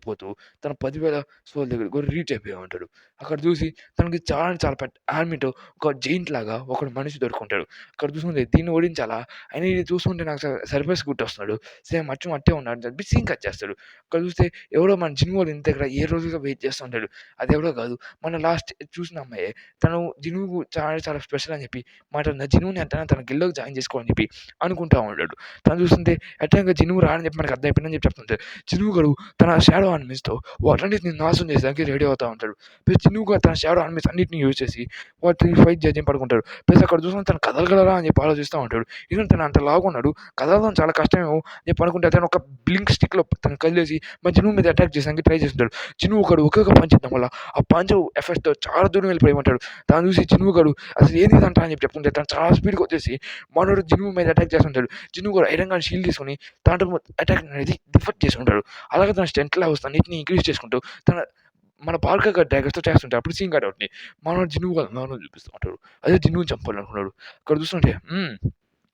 పోతూ తన 10,000 సోల్ దగ్గరికి కూడా రీచ్ అయిపోయి ఉంటాడు. అక్కడ చూసి తనకి చాలా అంటే చాలా పెద్ద ఆర్మీతో ఒక జెయింట్ లాగా ఒకడు మనిషి దొరుకుంటాడు. అక్కడ చూసుకుంటే దీన్ని ఓడించాలా అయినా ఇది చూస్తుంటే నాకు సర్ఫేస్ గుర్తొస్తున్నాడు. సేమ్ అచ్చు అట్టే ఉన్నాడు అని చెప్పి సీన్ కట్ చేస్తాడు. అక్కడ చూస్తే ఎవరో మన జిన్‌గోడు ఇంటి దగ్గర ఏ రోజులుగా వెయిట్ చేస్తూ ఉంటాడు. అదెవరో కాదు మన లాస్ట్ చూసిన అమ్మాయే. తను జినుగు చాలా చాలా స్పెషల్ అని చెప్పి మాట్లాడిన జినుగుని ఎట్టైనా తన గిల్డ్‌లోకి జాయిన్ చేసుకోవాలని చెప్పి అనుకుంటా ఉంటాడు. తను చూస్తుంటే ఎట్టైనా జినుగు రాడని చెప్పి మనకు అర్థమైపోయిందని చెప్పి చెప్తుంటే జినుగు గాడు తన షాడో ఆర్మీస్‌తో వాటన్నిటిని నాశనం చేసేదానికి రెడీ అవుతా ఉంటాడు. ప్లస్ జినుగు గాడు తన షాడో ఆర్మీస్ అన్నిటిని యూజ్ చేసి వాటిని ఫైట్ చేసి పడుకుంటాడు. ప్లస్ అక్కడ చూసుకొని తను కదలగలరా అని చెప్పి ఆలోచిస్తా ఉంటాడు. ఎందుకంటే తను అంత లావుగున్నాడు. కదలడం చాలా కష్టమేమో అని చెప్పి అనుకుంటే అతను ఒక బ్లింక్ స్టిక్‌లో తను కదిలేసి మన జినుగు మీద అటాక్ చేసేదానికి ట్రై చేస్తుంటాడు. జినుగు గాడు ఒకే ఒక పంచ్ ఇవ్వడం వల్ల ఆ పంచ్ ఎఫెక్ట్‌తో చాలా దూరం వెళ్ళిపోయి ఉంటాడు. దాన్ని చూసి జినుగు గాడు అసలు ఏంది ఇదంతా అని చెప్పి చెప్తుంటే తను చాలా స్పీడ్‌గా వచ్చేసి మనోడు జినుగు మీద అటాక్ చేస్తుంటాడు. జినుగు కూడా ఐరన్ గాన్ షీల్డ్ తీసుకొని దాంట్లో అటాక్ అనేది డిఫెక్ట్ చేసి ఉంటాడు. అలాగే తన స్ట్రెంత్ లెవెల్స్ అన్నిటిని ఇంక్రీజ్ చేసుకుంటూ తన మన పార్కర్ గాడు డాగర్స్‌తో చేస్తుంటాడు. అప్పుడు సీన్ కట్ అవుతుంది. మనోడు జినుగు వాళ్ళ నాన్నని చూపిస్తూ ఉంటాడు. అదే జినుగుని చంపాలనుకున్నాడు. ఇక్కడ చూస్తుంటే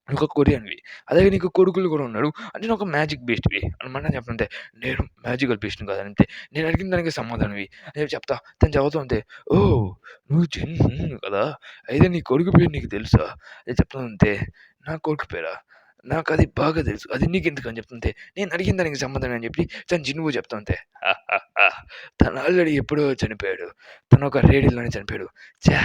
నువ్వు ఒక కొరియన్‌వి. అలాగే నీకు కొడుకులు కూడా ఉన్నాడు. అంటే నువ్వు ఒక మ్యాజిక్ బీస్ట్‌వి అనమాట చెప్తుంటే, నేను మ్యాజికల్ బీస్ట్‌ని కాదంతే. నేను అడిగిన దానికి సమాధానం ఇయ్యి అని చెప్పి చెప్తా. తను చదువుతూ ఉంటే, ఓహ్! నువ్వు కదా! అయితే నీ కొడుకు పేరు నీకు తెలుసా? అని చెప్తూ ఉంటే, నా కొడుకు పేరా? నాకది బాగా తెలుసు. అది నీకెందుకని చెప్తుంటే, నేను అడిగిన దానికి సమాధానం అని చెప్పి తను జినుగు చెప్తా ఉంటే, తను ఆల్రెడీ ఎప్పుడో చనిపోయాడు. తను ఒక రేడియోలోనే చనిపోయాడు. ఛా!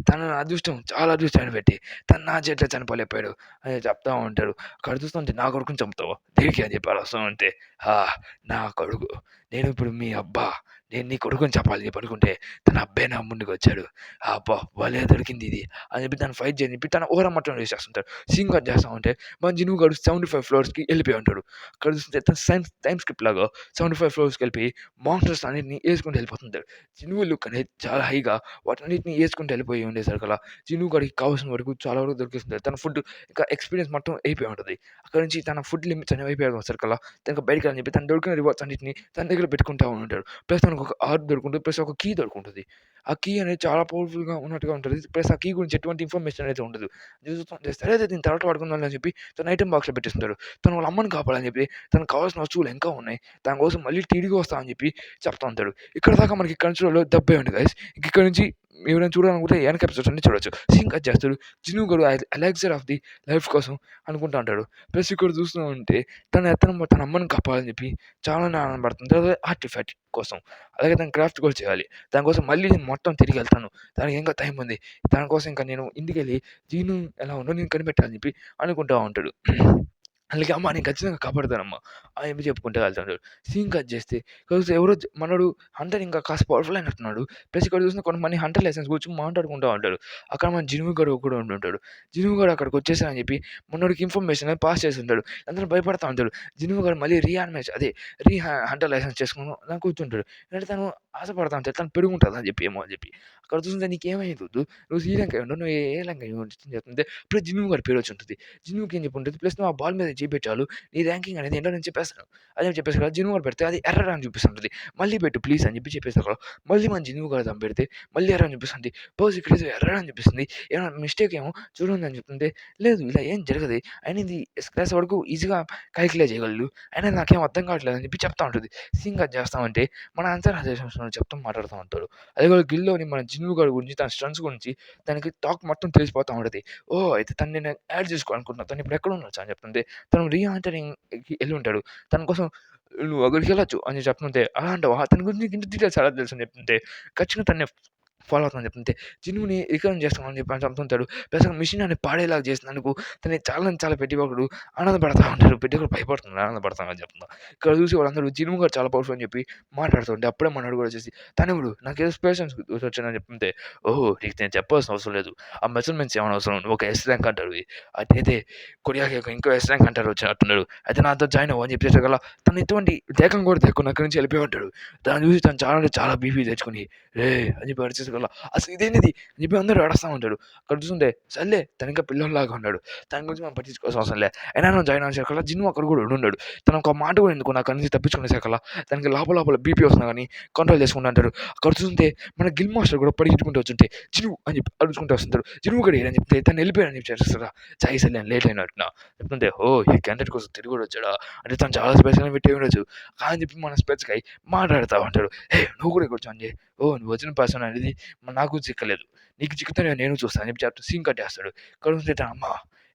తన అదృష్టం చాలా అదృష్టాన్ని పెట్టి తను నా చేతిలో చనిపోలేకపోయాడు అని చెప్తా ఉంటాడు. అక్కడ చూస్తుంటే నా కొడుకుని చంపుతావా? దేనికి అని చెప్పి అరుస్తా ఉంటే, ఆ! నా కొడుకు. నేను ఇప్పుడు మీ అబ్బా. నేను నీ కొడుకుని చంపాలని చెప్పి అనుకుంటే తన అబ్బాయి నా ముందుకొచ్చాడు. అబ్బా! భలే దొరికింది ఇది అని చెప్పి తను ఫైట్ చేయని చెప్పి తన ఓరమట్టం చేసేస్తుంటాడు. సీన్ కట్ చేస్తా ఉంటే మన జినుగు గాడు 75 ఫ్లోర్స్‌కి ఎళ్ళిపోయి ఉంటాడు. అక్కడ చూస్తే తను టైమ్ స్కిప్ లాగా 75 ఫ్లోర్స్‌కెళ్ళిపోయి మాన్స్టర్స్ అన్నిటిని ఏసుకుంటూ వెళ్ళిపోతుంటాడు. జినుగు లుక్ అనేది చాలా హైగా వాటన్నిటిని ఏసుకుంటూ వెళ్ళిపోయి ఉండేసరికల్లా జినుగు గాడికి కావాల్సిన వరకు చాలా వరకు దొరికేస్తుంది. తన ఫుడ్ ఇంకా ఎక్స్‌పీరియన్స్ మొత్తం అయిపోయి ఉంటది. అక్కడి నుంచి తన ఫుడ్ లిమిట్స్ అనేవి అయిపోయేసరికల్లా తనకు బయటికెళ్ళని చెప్పి తను దొరికిన రివార్డ్స్ అన్నిటిని తన దగ్గర పెట్టుకుంటా ఉంటాడు. ప్లస్ తనకు ఒక ఆర్ట్ దొరుకుంటుంది. ప్లస్ ఒక కీ దొరుకుంటది. ఆ కీ అనేది చాలా పవర్‌ఫుల్‌గా ఉన్నట్టుగా ఉంటది. ప్లస్ ఆ కీ గురించి ఎటువంటి ఇన్ఫర్మేషన్ అయితే ఉండదు. చూస్తుంటే సరే అయితే దీన్ని తర్వాత వాడుకుందాంలే అని చెప్పి తన ఐటెమ్ బాక్స్‌లో పెట్టేస్తుంటాడు. తను వాళ్ళ అమ్మని కాపాడాలని చెప్పి తనకు కావాల్సిన వస్తువులు ఇంకా ఉన్నాయి. దాని కోసం మళ్ళీ తిరిగి వస్తా అని చెప్పి చెప్తా ఉంటాడు. ఇక్కడి దాకా మనకి కన్సిడర్‌లో దబ్బే ఉంది గైస్. ఇక్కడ నుంచి ఎవరైనా చూడాలనుకుంటే వెనక ఎపిసోడ్స్ అన్ని చూడొచ్చు. సీన్ కట్ చేస్తాడు. జిను గాడు ఎలెక్సర్ ఆఫ్ ది లైఫ్ కోసం అనుకుంటా ఉంటాడు. ప్లస్ ఇక్కడ చూస్తూ ఉంటే తన అమ్మని కాపాడాలని చెప్పి చాలానే ఆనందపడుతుంది. అదే ఆర్టిఫాక్ట్ కోసం. అలాగే తను క్రాఫ్ట్ కూడా చేయాలి. దానికోసం మళ్ళీ నేను మొత్తం తిరిగెళ్తాను. దానికి ఇంకా టైం ఉంది. దానికోసం ఇంకా నేను ఇంటికెళ్ళి జీను ఎలా ఉందో నేను కనిపెట్టాలని చెప్పి అనుకుంటా ఉంటాడు. అలాగే అమ్మ నేను ఖచ్చితంగా కాపాడుతానమ్మా అని చెప్పి చెప్పుకుంటూ వెళ్తాడు. సీన్ కట్ చేస్తే ఎవరో మనోడు హంటర్ ఇంకా కాస్త పవర్‌ఫుల్ అయినట్టున్నాడు. ప్లస్ ఇక్కడ చూసిన కొంతమంది హంటర్ లైసెన్స్ కూర్చొని మాట్లాడుకుంటా ఉంటారు. అక్కడ మన జినుగు గాడు కూడా ఉండుంటాడు. జినుగు గాడు అక్కడికి వచ్చేసాడని చెప్పి మనోడికి ఇన్ఫర్మేషన్ అనేది పాస్ చేసుంటాడు. అందరూ భయపడతా ఉంటారు. జినుగు గాడు మళ్ళీ హంటర్ లైసెన్స్ చేసుకొని అలా కూర్చుంటాడు. అంటే తను ఆశపడతా ఉంటాడు. తను పెరుగుంటదని చెప్పి ఏమో అని చెప్పి. అక్కడ చూస్తుంటే నీకేమైంది వద్దు. నువ్వు శ్రీలంక ఉండవు. నువ్వు ఏ లంక చెప్తుంటే అప్పుడే జినుగు గాడి పేరు వచ్చి ఉంటది. జినుగుకి ఏం చెప్పి ఉంటది. ప్లస్ నువ్వు ఆ బాల్ మీద చెయ్యి చాలు నీ ర్యాంకింగ్ అనేది ఏంటో నేను చెప్పేస్తాను. అని చెప్పేసి కదా జినుగు గాడు పెడితే అది ఎర్రర్ అని చూపిస్తుంటది. మళ్ళీ పెట్టు ప్లీజ్ అని చెప్పి చెప్పేసి అక్కడ మళ్ళీ మన జినుగు గాడు దాన్ని పెడితే మళ్ళీ ఎర్రర్ అని చూపిస్తుంది. బాస్ ఇక్కడ ఏదో ఎర్రర్ అని చూపిస్తుంది. ఏమైనా మిస్టేక్ ఏమో చూడండి అని చెప్తుంటే లేదు ఇలా ఏం జరగదు. అయినా ఇది క్లాస్ వరకు ఈజీగా కాలిక్యులేట్ చేయగలరు. అయినా నాకేం అర్థం కావట్లేదు అని చెప్పి చెప్తా ఉంటది. సీన్ కట్ చేస్తామంటే మన ఆన్సర్ చెప్తూ మాట్లాడుతూ ఉంటాడు. అదే కూడా గిల్లోని మన జినుగు గాడి గురించి తన స్ట్రెంగ్త్స్ గురించి దానికి టాక్ మొత్తం తెలిసిపోతా ఉంటది. ఓహ్! అయితే తను నేను యాడ్ చేసుకోవాలనుకుంటున్నా. తను ఇప్పుడు ఎక్కడున్నాడు అని చెప్తుంటే తను రీఎంటరింగ్‌కి ఎళ్ళుంటాడు. తన కోసం నువ్వు అక్కడికెళ్ళొచ్చు అని చెప్తుంటే అలా అంటావా? తన గురించి నీకు ఇంత డీటెయిల్స్ ఎలా తెలుసు అని చెప్తుంటే ఖచ్చితంగా తన్నే ఫాలో అవుతానని చెప్తుంటే జినుని రికవర్ చేస్తామని చెప్పి అని చెప్తుంటాడు. ప్లస్ ఆ మిషన్ అనేది పాడేలాగా చేసినందుకు తనని చాలా ప్రతి ఒక్కడు ఆనందపడతా ఉంటారు. ప్రతి ఒక్కరు భయపడుతున్నారు ఆనందపడతామని చెప్తున్నా. ఇక్కడ చూసి వాళ్ళందరూ జినుము గాడు చాలా పవర్‌ఫుల్ అని చెప్పి మాట్లాడుతుంటే అప్పుడే మనోడు కూడా వచ్చేసి తనెవడు నాకేదో స్పెషల్స్ వచ్చానని చెప్తుంటే ఓహో! నీకు నేను చెప్పాల్సిన అవసరం లేదు. ఆ మెజర్‌మెంట్స్ ఏమన్నా అవసరం నువ్వు ఒక ఎస్ ర్యాంక్ అంటారు. అదైతే కొరియాకి ఇంకో ఎస్ ర్యాంక్ అంటారు వచ్చినట్టున్నాడు. అయితే నాతో జాయిన్ అవ్వు అని చెప్పేసరికల్లా తను ఎటువంటి దేకం కూడా దేక్కకుండా అక్కడి నుంచి వెళ్ళిపోయి ఉంటాడు. దాన్ని చూసి తను చాలా అంటే చాలా బీపీ తెచ్చుకొని రేయ్! అని చెప్పి అరిచేసరికల్లా అసలు ఇదేంటిది అని చెప్పి అందరూ ఏడుస్తా ఉంటారు. అక్కడ చూస్తుంటే సర్లే తను ఇంకా పిల్లోడిలాగా ఉన్నాడు. దాని గురించి మనం పట్టించుకోవాల్సిన అవసరం లే. అయినా నువ్వు జాయిన్ అయ్యేసరికల్లా జిన్ను అక్కడ కూడా ఉండుండడు. తను ఒక మాట కూడా ఎందుకు అక్కడి నుంచి తప్పించుకునేసరికల్లా తనకి లోపల బీపీ వస్తున్నా గానీ కంట్రోల్ చేసుకుంటా అంటాడు. అక్కడ చూస్తుంటే మన గిల్ మాస్టర్ కూడా పరిగెత్తుకుంటూ వచ్చుంటే జిను అని చెప్పి అరుచుకుంటూ వస్తుంటాడు. జినువు గడు ఏడని చెప్తే తను వెళ్ళిపోయాడని చెప్పి చేస్తారా చాయ్ సర్లే లేట్ అయినట్టున చెప్తుంటే ఓహ్! ఈ క్యాండిడేట్ కోసం తిరిగి కూడా వచ్చాడా? అంటే తను చాలా స్పెషల్‌గా పెట్టి ఉండొచ్చు. అని చెప్పి మన స్పెట్స్‌కై మాట్లాడుతా ఉంటాడు. "హే! నువ్వు కూడా ఇక్కడ వచ్చావు" ఓహ్! నువ్వు వచ్చిన పర్సన్ అనేది నాకు చిక్కలేదు. నీకు చిక్కుతే నేను చూస్తా అని చెప్పి చెప్తే సీన్ కట్టేస్తాడు. కడుపుతే తన అమ్మ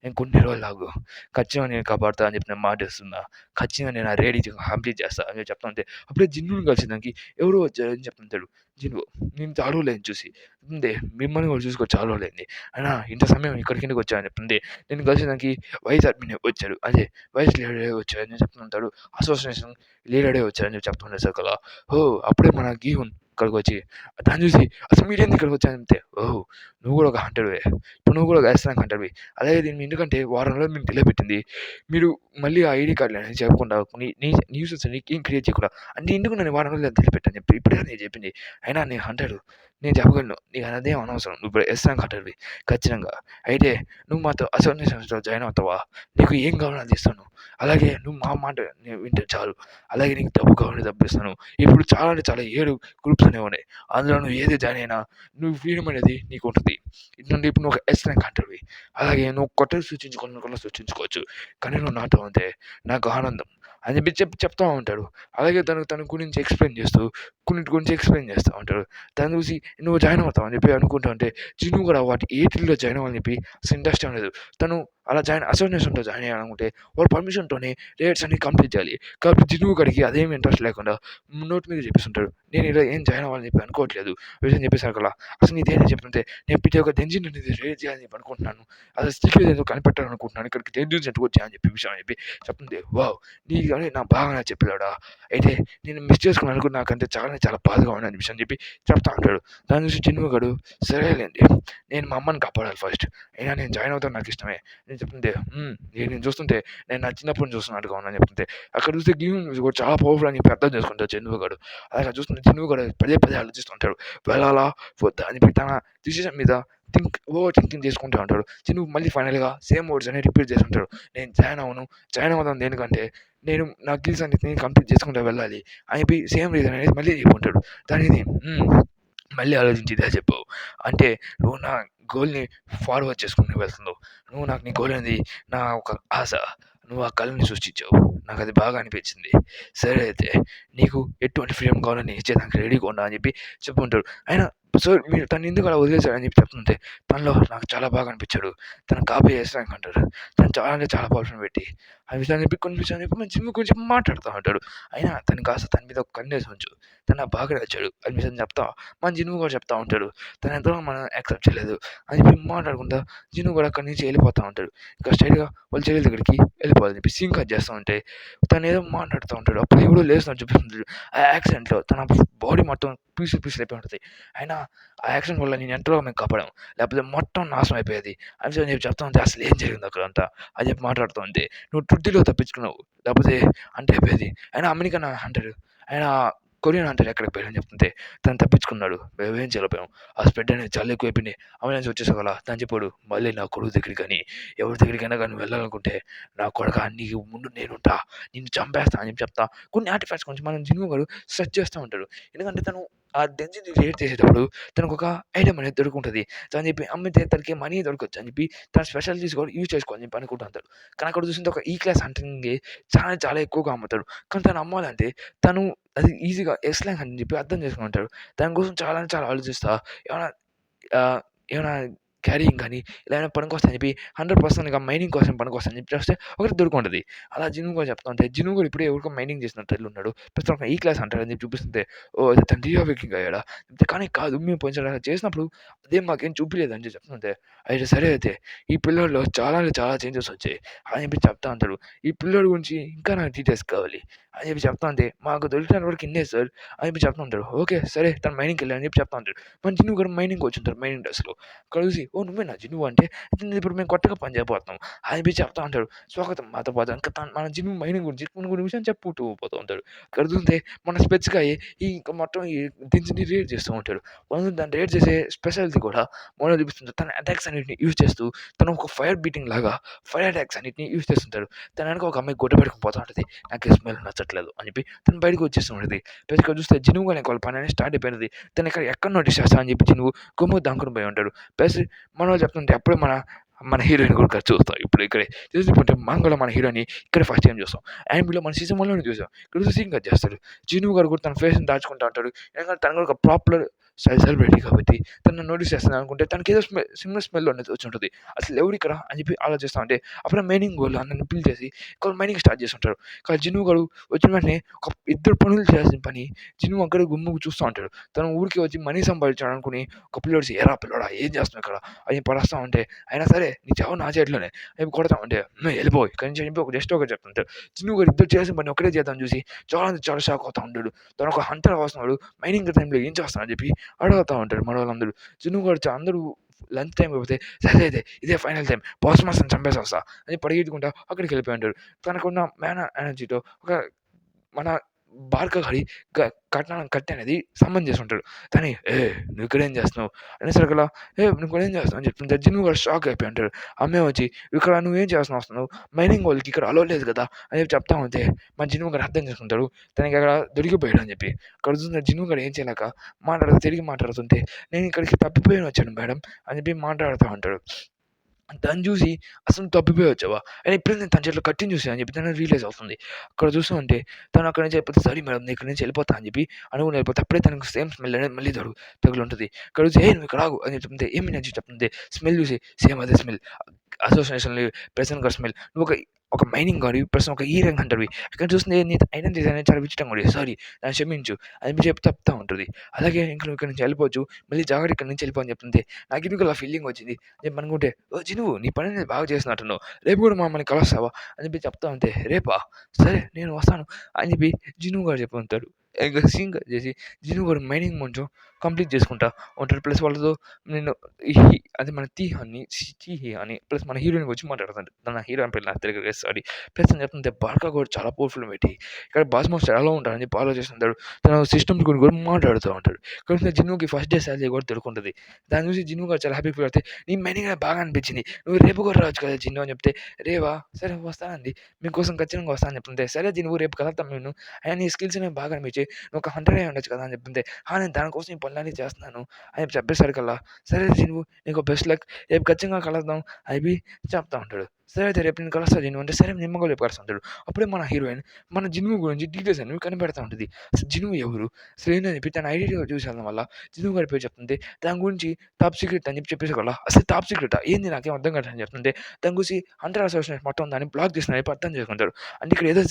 నేను కొన్ని రోజులు ఆగు. ఖచ్చితంగా నేను కాపాడుతా అని చెప్పి నేను మాటిస్తున్నా. ఖచ్చితంగా నేను ఆ రేడ్ కంప్లీట్ చేస్తా అని చెప్పి చెప్తా ఉంటే అప్పుడే జిన్నుని కలిసేదానికి ఎవరో వచ్చారని చెప్తుంటాడు. జిన్ను నేను చాలా రోజులైంది చూసి. చెప్తుంటే మిమ్మల్ని కూడా చూసుకొని చాలా రోజులైంది. అయినా ఇంత సమయం ఇక్కడికి ఎందుకు వచ్చావు అని చెప్తుంటే నేను కలిసేదానికి వైస్ అడ్మిన్ వచ్చాడు. అదే వైస్ లీడరే వచ్చాడని చెప్తుంటాడు. అసోసియేషన్ లీడరే వచ్చారని చెప్పి చెప్తుండేసరికి కదా ఓహ్! అప్పుడే మన గీహున్ ఇక్కడికొచ్చి దాన్ని చూసి అసలు మీరేంది ఇక్కడికి వచ్చారంటే ఓహ్! నువ్వు కూడా ఒక హంటర్‌వే. ఇప్పుడు నువ్వు కూడా ఒక ఎస్ ర్యాంక్ హంటర్‌వి. అలాగే దీన్ని ఎందుకంటే వారం రోజులు మీకు డిలే పెట్టింది. మీరు మళ్ళీ ఆ ఐడీ కార్డ్‌లనేవి చెప్పకుండా నీ నీ న్యూసెన్స్ నీకేం క్రియేట్ చేయకుండా అంటే ఎందుకు నన్ను వారం రోజులు డిలే పెట్టని చెప్పి ఇప్పుడే నేను చెప్పింది. అయినా నేను హంటరు. నేను చెప్పగలను. నీకు అదేం అనవసరం. నువ్వు ఇప్పుడు ఎస్ ర్యాంక్ హంటర్‌వి ఖచ్చితంగా. అయితే నువ్వు మాతో అసోసియేషన్స్‌లో జాయిన్ అవుతావా? నీకు ఏం కావాలో అది ఇస్తాను. అలాగే నువ్వు మా మాట వింటే చాలు. అలాగే నీకు డబ్బు కావాలంటే డబ్బు ఇస్తాను. ఇప్పుడు చాలా అంటే చాలా 7 గ్రూప్స్ అనేవి ఉన్నాయి. అందులో నువ్వు ఏది జాయిన్ అయినా నువ్వు ఫ్రీడమ్ అనేది నీకు ఉంటది. ఎందుకంటే ఇప్పుడు నువ్వు ఒక ఎస్ ర్యాంక్ హంటర్‌వి. అలాగే నువ్వు కొత్తవి సృష్టించుకోవాలనుకున్నా సృష్టించుకోవచ్చు. కానీ నువ్వు నాతో ఉంటే నాకు ఆనందం అని చెప్పి చెప్తా ఉంటాడు. అలాగే తన గురించి ఎక్స్‌ప్లెయిన్ చేస్తూ కొన్నిటి గురించి ఎక్స్‌ప్లెయిన్ చేస్తా ఉంటాడు. దాన్ని చూసి నువ్వు జాయిన్ అవుతావు అని చెప్పి అనుకుంటా ఉంటే జిను కూడా వాటి ఏటిల్లో జాయిన్ అవ్వాలని చెప్పి అసలు ఇంట్రెస్టే ఉండదు. తను అలా అసోసియేషన్‌లో జాయిన్ అయ్యాలనుకుంటే వాళ్ళ పర్మిషన్‌తోనే రేట్స్ అన్నీ కంప్లీట్ చేయాలి. కాబట్టి జినువు గాడికి అదేమి ఇంట్రెస్ట్ లేకుండా నోటి మీద చెప్పేస్తుంటాడు. నేను ఇలా ఏం జాయిన్ అవ్వాలని చెప్పి అనుకోవట్లేదు. విషయం చెప్పేసరికల్లా అసలు నీదేంటి చెప్తుంటే నేను ప్రతి ఒక్క దెంజిన్ అనేది రేట్ చేయాలని చెప్పి అనుకుంటున్నాను. అసలు సీక్రెట్ ఏదో కనిపెట్టాలనుకుంటున్నాను. ఇక్కడికి దెంజిన్ సెంటర్‌కి వచ్చా అని చెప్పి విషయం అని చెప్పి చెప్తుంది. వావ్! నీకు గాని నాకు బాగా నచ్చావు పిల్లోడా. అయితే నేను మిస్ చేసుకున్నాననుకో నాకంతే చాలా బాధగా ఉంది అనే విషయం చెప్పి చెప్తా ఉంటాడు. దాన్ని చూసి జినువు గాడు సరేలేండి. నేను మా అమ్మని కాపాడాలి ఫస్ట్. అయినా నేను జాయిన్ అవుతాను నాకిష్టమే. నేను చెప్తుంటే నేను చూస్తుంటే నేను నా చిన్నప్పటి నుంచి చూస్తున్నట్టుగా ఉన్నాను చెప్తుంటే అక్కడ చూస్తే గేమ్ కూడా చాలా పవర్ఫుల్ అని చెప్పి అర్థం చేసుకుంటాడు చందువు గాడు. అలా చూస్తుంటే చందువు గాడు పదే ఆలోచిస్తుంటాడు. వెళ్ళాలా? వద్దా? అని చెప్పి తన డిసిషన్ మీద ఓవర్ థింకింగ్ చేసుకుంటూ ఉంటాడు. చందువు మళ్ళీ ఫైనల్‌గా సేమ్ వర్డ్స్ అన్ని రిపీట్ చేస్తుంటాడు. నేను జాయిన్ అవుదాం దేనికంటే నేను నా గిల్స్ అన్నిటిని కంప్లీట్ చేసుకుంటూ వెళ్ళాలి అని చెప్పి సేమ్ రీజన్ అనేది మళ్ళీ చెప్పుకుంటాడు. దానికి మళ్ళీ ఆలోచించి ఇదే చెప్పావు. అంటే నువ్వు నా గోల్‌ని ఫార్వర్డ్ చేసుకుంటూ వెళ్తున్నావు. నువ్వు నాకు నీ గోల్ అనేది నా ఒక ఆశ. నువ్వు ఆ కలని సృష్టించావు. నాకది బాగా అనిపించింది. సరే అయితే నీకు ఎటువంటి ఫ్రీడమ్ కావాలని ఇచ్చేదానికి రెడీగా ఉన్నా అని చెప్పి చెప్పుకుంటాడు. అయినా సార్ మీరు తను ఎందుకు అలా వదిలేసారని చెప్పి చెప్తుంటే తనలో నాకు చాలా బాగా అనిపించాడు. తను కాపీ చేస్తానికి అంటాడు. తను చాలా అంటే చాలా పర్ఫెక్ట్ పెట్టి ఆ విషయాన్ని చెప్పి కొన్ని విషయాలు చెప్పి మన జిమ్ గురించి మాట్లాడుతూ ఉంటాడు. అయినా తను కాస్త తన మీద ఒక కన్నేసి ఉంచు. తను నాకు బాగా నచ్చాడు అని విషయం చెప్తా మన జిన్ను కూడా చెప్తా ఉంటాడు. తను ఎంతవరకు మనం యాక్సెప్ట్ చేయలేదు అని చెప్పి మాట్లాడుకుంటా జిన్ను కూడా అక్కడి నుంచి వెళ్ళిపోతా ఉంటాడు. ఇంకా స్ట్రెయిట్‌గా వాళ్ళ చెల్లి దగ్గరికి వెళ్ళిపోవాలని చెప్పి సీన్ కట్ చేస్తా ఉంటే తనేదో మాట్లాడుతూ ఉంటాడు. అప్పుడు ఎవడో లేస్తున్నట్టు చూపిస్తుంటాడు. ఆ యాక్సిడెంట్‌లో తన బాడీ మొత్తం పీసులు అయిపోయి ఉంటది. అయినా ఆ యాక్సిడెంట్ వల్ల నేను ఎంతలో మేము కాపాడాం. లేకపోతే మొత్తం నాశనం అయిపోయేది. అని చెప్పి చెప్తా ఉంటే అసలు ఏం జరిగింది అక్కడంతా అని చెప్పి మాట్లాడుతూ ఉంటే నువ్వు ట్రుట్టిలో తప్పించుకున్నావు. లేకపోతే అంటే అయిపోయేది. అయినా అమెరికన్ అంటాడు. ఆయన కొరియన్ అంటాడు ఎక్కడికి పోయాడని చెప్తుంటే తను తప్పించుకున్నాడు. మేమేం చేయలేకపోయాం. ఆ స్ప్రెడ్ అనేది చాలా ఎక్కువైపోయింది. అంబులెన్స్ వచ్చేసాక తను చెప్పాడు మళ్ళీ నా కొడుకు దగ్గరికి కానీ ఎవరి దగ్గరికైనా కానీ వెళ్ళాలనుకుంటే నా కొడకా నీకు ముందు నేనుంటా. నిన్ను చంపేస్తా అని చెప్పి చెప్తా కొన్ని ఆర్టిఫాక్ట్స్ గురించి మనం జిన్ను గాడు సెర్చ్ చేస్తూ ఉంటాడు. ఎందుకంటే తను ఆ డెన్సిటీ క్రియేట్ చేసేటప్పుడు తనకొక ఐటెమ్ అనేది దొరుకుంటది. అని చెప్పి అమ్మితే తనకి మనీ దొరకొచ్చు అని చెప్పి తన స్పెషాలిటీస్ కూడా యూజ్ చేసుకోవాలని చెప్పి అనుకుంటూ ఉంటాడు. కానీ అక్కడ చూస్తుంటే ఒక ఈ క్లాస్ హంటింగ్‌కి చాలా ఎక్కువగా అమ్ముతాడు. కానీ తను అమ్మాలంటే తను అది ఈజీగా ఎస్‌లాంగ్ అని చెప్పి అర్థం చేసుకొని ఉంటాడు. దాని కోసం చాలా అంటే చాలా ఆలోచిస్తా ఏమైనా ఏమైనా క్యారీయింగ్ గాని ఇలా ఏమైనా పనికొస్తాయని చెప్పి 100% ఇక మైనింగ్ కోసం పనికొస్తాయని చెప్పి చూస్తే ఒకటి దొరుకుంటది. అలా జిను కూడా చెప్తా ఉంటే జిను కూడా ఇప్పుడే ఎవరికో మైనింగ్ చేసినట్టు ఎట్లున్నాడు. ప్రస్తుతం ఒక ఈ క్లాస్ అంటాడని చెప్పి చూపిస్తుంటే ఓహ్! అయితే తను రీఅవేకింగ్ అయ్యాడా? కానీ కాదు మేము పోయినసారి అలా చేసినప్పుడు అదేం మాకేం చూపియలేదని చెప్పి చెప్తుంటే అయితే సరే అయితే ఈ పిల్లోడిలో చాలా అంటే చాలా చేంజెస్ వచ్చాయి అని చెప్పి చెప్తా ఉంటాడు. ఈ పిల్లోడి గురించి ఇంకా నాకు డీటెయిల్స్ కావాలి అని చెప్పి చెప్తా ఉంటే మాకు దొరికినంత వరకు ఇన్నే సార్ అని చెప్పి చెప్తా ఉంటాడు. ఓకే. సరే తను మైనింగ్‌కెళ్ళాడు అని చెప్పి చెప్తా ఉంటాడు. మన జిన్ను కూడా మైనింగ్‌కి వచ్చుంటారు మైనింగ్ డ్రెస్‌లో. కలిసి "ఓహ్! నువ్వేనా జిన్ను అంటే ఇప్పుడు మేము కొత్తగా పని చేయబోతున్నాం" అని చెప్పి చెప్తా ఉంటాడు. స్వాగతం మాతో పాటు ఇంకా మన జిన్ను మైనింగ్ గురించి కొన్ని విషయాలు చెప్పుకుంటూ పోతూ ఉంటాడు. ఇక్కడ చూస్తే మన స్పెట్స్‌గా ఇంకా మొత్తం ఈ దీన్ని రేట్ చేస్తూ ఉంటాడు. దాన్ని రేట్ చేసే స్పెషాలిటీ కూడా మౌనం చూపిస్తుంది. తన అటాక్స్ అన్నిటిని యూజ్ చేస్తూ తను ఒక ఫైర్ బీటింగ్ లాగా ఫైర్ అటాక్స్ అన్నిటిని యూజ్ చేస్తుంటాడు. తన వెనక ఒక అమ్మాయి గొడ్డ పెట్టుకొని పోతా ఉంటది. నాకు ఈ స్మెల్ నచ్చట్లేదు అని చెప్పి తను బయటకి వచ్చేస్తూ ఉంటది. ఇక్కడ చూస్తే జినుగు అనే వాళ్ళ పని అనేది స్టార్ట్ అయిపోయినది. తను ఎక్కడ నోటీస్ చేస్తా అని చెప్పి జినుగు గుమ్మ దాక్కుని పోయి ఉంటాడు. ప్లస్ మనోళ్ళు చెప్తుంటే అప్పుడే మన మన హీరోయిన్ కూడా చూస్తాం. ఇప్పుడు ఇక్కడే చూసుకుంటే మంగళ మన హీరోయిన్‌ని ఇక్కడే ఫస్ట్ టైమ్ చూస్తాం. యానిమేలో మన సీజన్ 1లోనే చూసాం. ఇక్కడ చూసి సీన్ కట్ చేస్తాడు. జినుగు గాడు కూడా తన ఫేస్‌ని దాచుకుంటా ఉంటాడు. ఎందుకంటే తను కూడా ఒక పాపులర్ సెలబ్రిటీ కాబట్టి తనను నోటీస్ చేస్తాను అనుకుంటే తనకేదో సిమిలర్ స్మెల్ అనేది వచ్చుంటది. అసలు ఎవరిక్కడ అని చెప్పి ఆలోచిస్తా ఉంటే అప్పుడే మైనింగ్ వోళ్ళు అందరిని పిలిచేసి మైనింగ్ స్టార్ట్ చేసుంటారు. కానీ జిన్ను గాడు వచ్చిన వెంటనే ఒక ఇద్దరు పనులు చేయాల్సిన పని జిన్ను అక్కడే గుమ్ముకు చూస్తా ఉంటాడు. తను ఊరికే వచ్చి మనీ సంపాదించాడు అనుకుని ఒక పిల్లోడు "ఏరా పిల్లోడా ఏం చేస్తున్నావు ఇక్కడ" అని పడేస్తా ఉంటే అయినా సరే నీ చావు నా చేతిలోనే అని కొడతా ఉంటే "ఎళ్ళిపో ఇక్కడి నుంచి" అని చెప్పి జస్ట్ ఒకటి చెప్తుంటాడు. జిన్ను గాడు ఇద్దరు చేసిన పని ఒకటే చేద్దామని చూసి చాలా అంటే చాలా షాక్ అవుతా ఉంటాడు. తను ఒక హంటర్ వస్తున్నాడు. మైనింగ్ టైంలో ఏం చేస్తున్నావు అని చెప్పి అడుగుతా ఉంటారు మనోళ్ళందరూ. జిన్ను గాడు అందరూ లంచ్ టైమ్ అయిపోతే సరే అయితే ఇదే ఫైనల్ టైమ్ బాస్ మాస్టర్‌ని చంపేసి వస్తా అని పరిగెత్తుకుంటా అక్కడికెళ్ళిపోయి ఉంటాడు. తనకున్న ఎనర్జీతో ఒక మన బార్క గాడి క కత్తి అనేది సమ్మన్ చేసుంటాడు. కానీ నువ్వు ఇక్కడేం చేస్తున్నావు? అనేసరికల్లా నువ్వు ఇక్కడేం చేస్తున్నావు అని చెప్తుంటే జిన్ను గాడు షాక్ అయిపోయి ఉంటాడు. అమ్మాయి వచ్చి ఇక్కడ నువ్వేం చేస్తున్నావు వస్తున్నావు? మైనింగ్ వాళ్ళకి ఇక్కడ అలో లేదు కదా! అని చెప్పి చెప్తా ఉంటే మన జిన్ను గాడు అర్థం చేసుకుంటాడు. తనకి అక్కడ దొరికిపోయాడు అని చెప్పి. అక్కడ చూసిన జిన్ను గాడు ఏం చేయలేక తిరిగి మాట్లాడుతుంటే నేను ఇక్కడికి తప్పిపోయి వచ్చాను మేడం అని చెప్పి మాట్లాడుతా ఉంటాడు. దాన్ని చూసి అసలు తప్పిపోయి వచ్చావా? అండ్ ఎప్పుడైతే నేను తన చేతిలో కత్తిని చూసా అని చెప్పి తనకి రియలైజ్ అవుతుంది. అక్కడ చూస్తూ ఉంటే తను అక్కడి నుంచి వెళ్ళిపోతే సారీ మేడం నేను ఇక్కడి నుంచి వెళ్ళిపోతా అని చెప్పి అనుకుని వెళ్ళిపోతే అప్పుడే తనకు సేమ్ స్మెల్ అనేది మళ్ళీ తగులుంటది. ఇక్కడ చూసి "ఏయ్! నువ్వు ఇక్కడ ఆగు" అని చెప్తుంటే ఏమి అని చెప్తుంది. స్మెల్ చూసి సేమ్ అదే స్మెల్. అసోసియేషన్ ప్రెజెంట్ గా స్మెల్. నువ్వు ఒక మైనింగ్ గాడివి ప్లస్ ఒక ఈ ర్యాంక్ హంటర్‌వి. ఇక్కడ చూస్తుంది నీ ఐడెంటిటీ అనేది చాలా విచిత్రంగా ఉంది. సారీ నన్ను క్షమించు అని చెప్పి చెప్తా ఉంటది. అలాగే ఇంక నువ్వు ఇక్కడి నుంచి వెళ్ళిపోవచ్చు. మళ్ళీ జాగ్రత్తగా ఇక్కడి నుంచి వెళ్ళిపో అని చెప్తుంటే నాకెందుకో అలా ఫీలింగ్ వచ్చింది. నేను అనుకుంటే "ఓ చిన్ను నీ పని అనేది బాగా చేసినట్టున్నావు. రేపు కూడా మమ్మల్ని కలుస్తావా?" అని చెప్పి చెప్తా ఉంటే "రేపా? సరే నేను వస్తాను" అని చెప్పి జిను గాడు చెప్పుంటాడు. ఇంక సీన్ కట్ చేసి జిను గాడు మైనింగ్ కొంచెం కంప్లీట్ చేసుకుంటా ఉంటాడు. ప్లస్ వాళ్ళతో నేను అది మన చిహి అని ప్లస్ మన హీరోయిన్ వచ్చి మాట్లాడుతాడు. తన హీరోయిన్ పేరు నాకు తెలియదు సారీ. ప్లస్ అని చెప్తుంటే బార్కా కూడా చాలా పవర్‌ఫుల్ పెట్టి ఇక్కడ బాస్ మాస్టర్ ఎలా ఉంటాడని చెప్పి ఆలోచిస్తుంటాడు. తన సిస్టమ్స్ గురించి కూడా మాట్లాడుతూ ఉంటాడు. ఇక్కడ జిన్నుకి ఫస్ట్ డే సాలరీ కూడా దొరుకుంటది. దాన్ని చూసి జిన్ను గాడు చాలా హ్యాపీ ఫీల్ అవుతే నీ మైనింగ్ నాకు బాగా అనిపించింది. నువ్వు రేపు కూడా రావచ్చు కదా జిన్ను అని చెప్తే రేవా? సరే వస్తానండి. మీకోసం ఖచ్చితంగా వస్తా అని చెప్తుంటే సరే జిన్ను రేపు కలుద్దాం నేను. అయినా నీ స్కిల్స్ అనేవి బాగా అనిపించాయి. నువ్వు ఒక హంటర్ అయ్యి ఉండొచ్చు కదా అని చెప్తుంటే నేను దానికోసం ఈ పనులన్నీ చేస్తున్నాను అని చెప్పేసరికల్లా సరే జిన్ను నీకు బెస్ట్ లక్. రేపు ఖచ్చితంగా కలుద్దాం అని చెప్తా ఉంటాడు. సరే అయితే రేపు నేను కలుస్తా జిన్ను అంటే సరే నేను కూడా రేపు కలుస్తా అంటాడు. అప్పుడే మన హీరోయిన్ మన జిన్ను గురించి డీటెయిల్స్ అనేవి కనిపెడతా ఉంటది. అసలు జిన్ను ఎవరు? అసలు ఏందని చెప్పి తన ఐడెంటిటీ చూసేయడం వల్ల జిన్ను గారి పేరు చెప్తుంది. దాని గురించి టాప్ సీక్రెట్ అని చెప్పి చెప్పేసరికల్లా అసలు టాప్ సీక్రెటా? ఏంది నాకేం అర్థం కావట్లేదు అని చెప్తుంటే దాని గురించి హంటర్ అసోసియేషన్ మొత్తం దాన్ని బ్లాక్ చేసినా చెప్పి అర్థం చేసుకుంటారు. అంటే ఇక్కడ ఏదో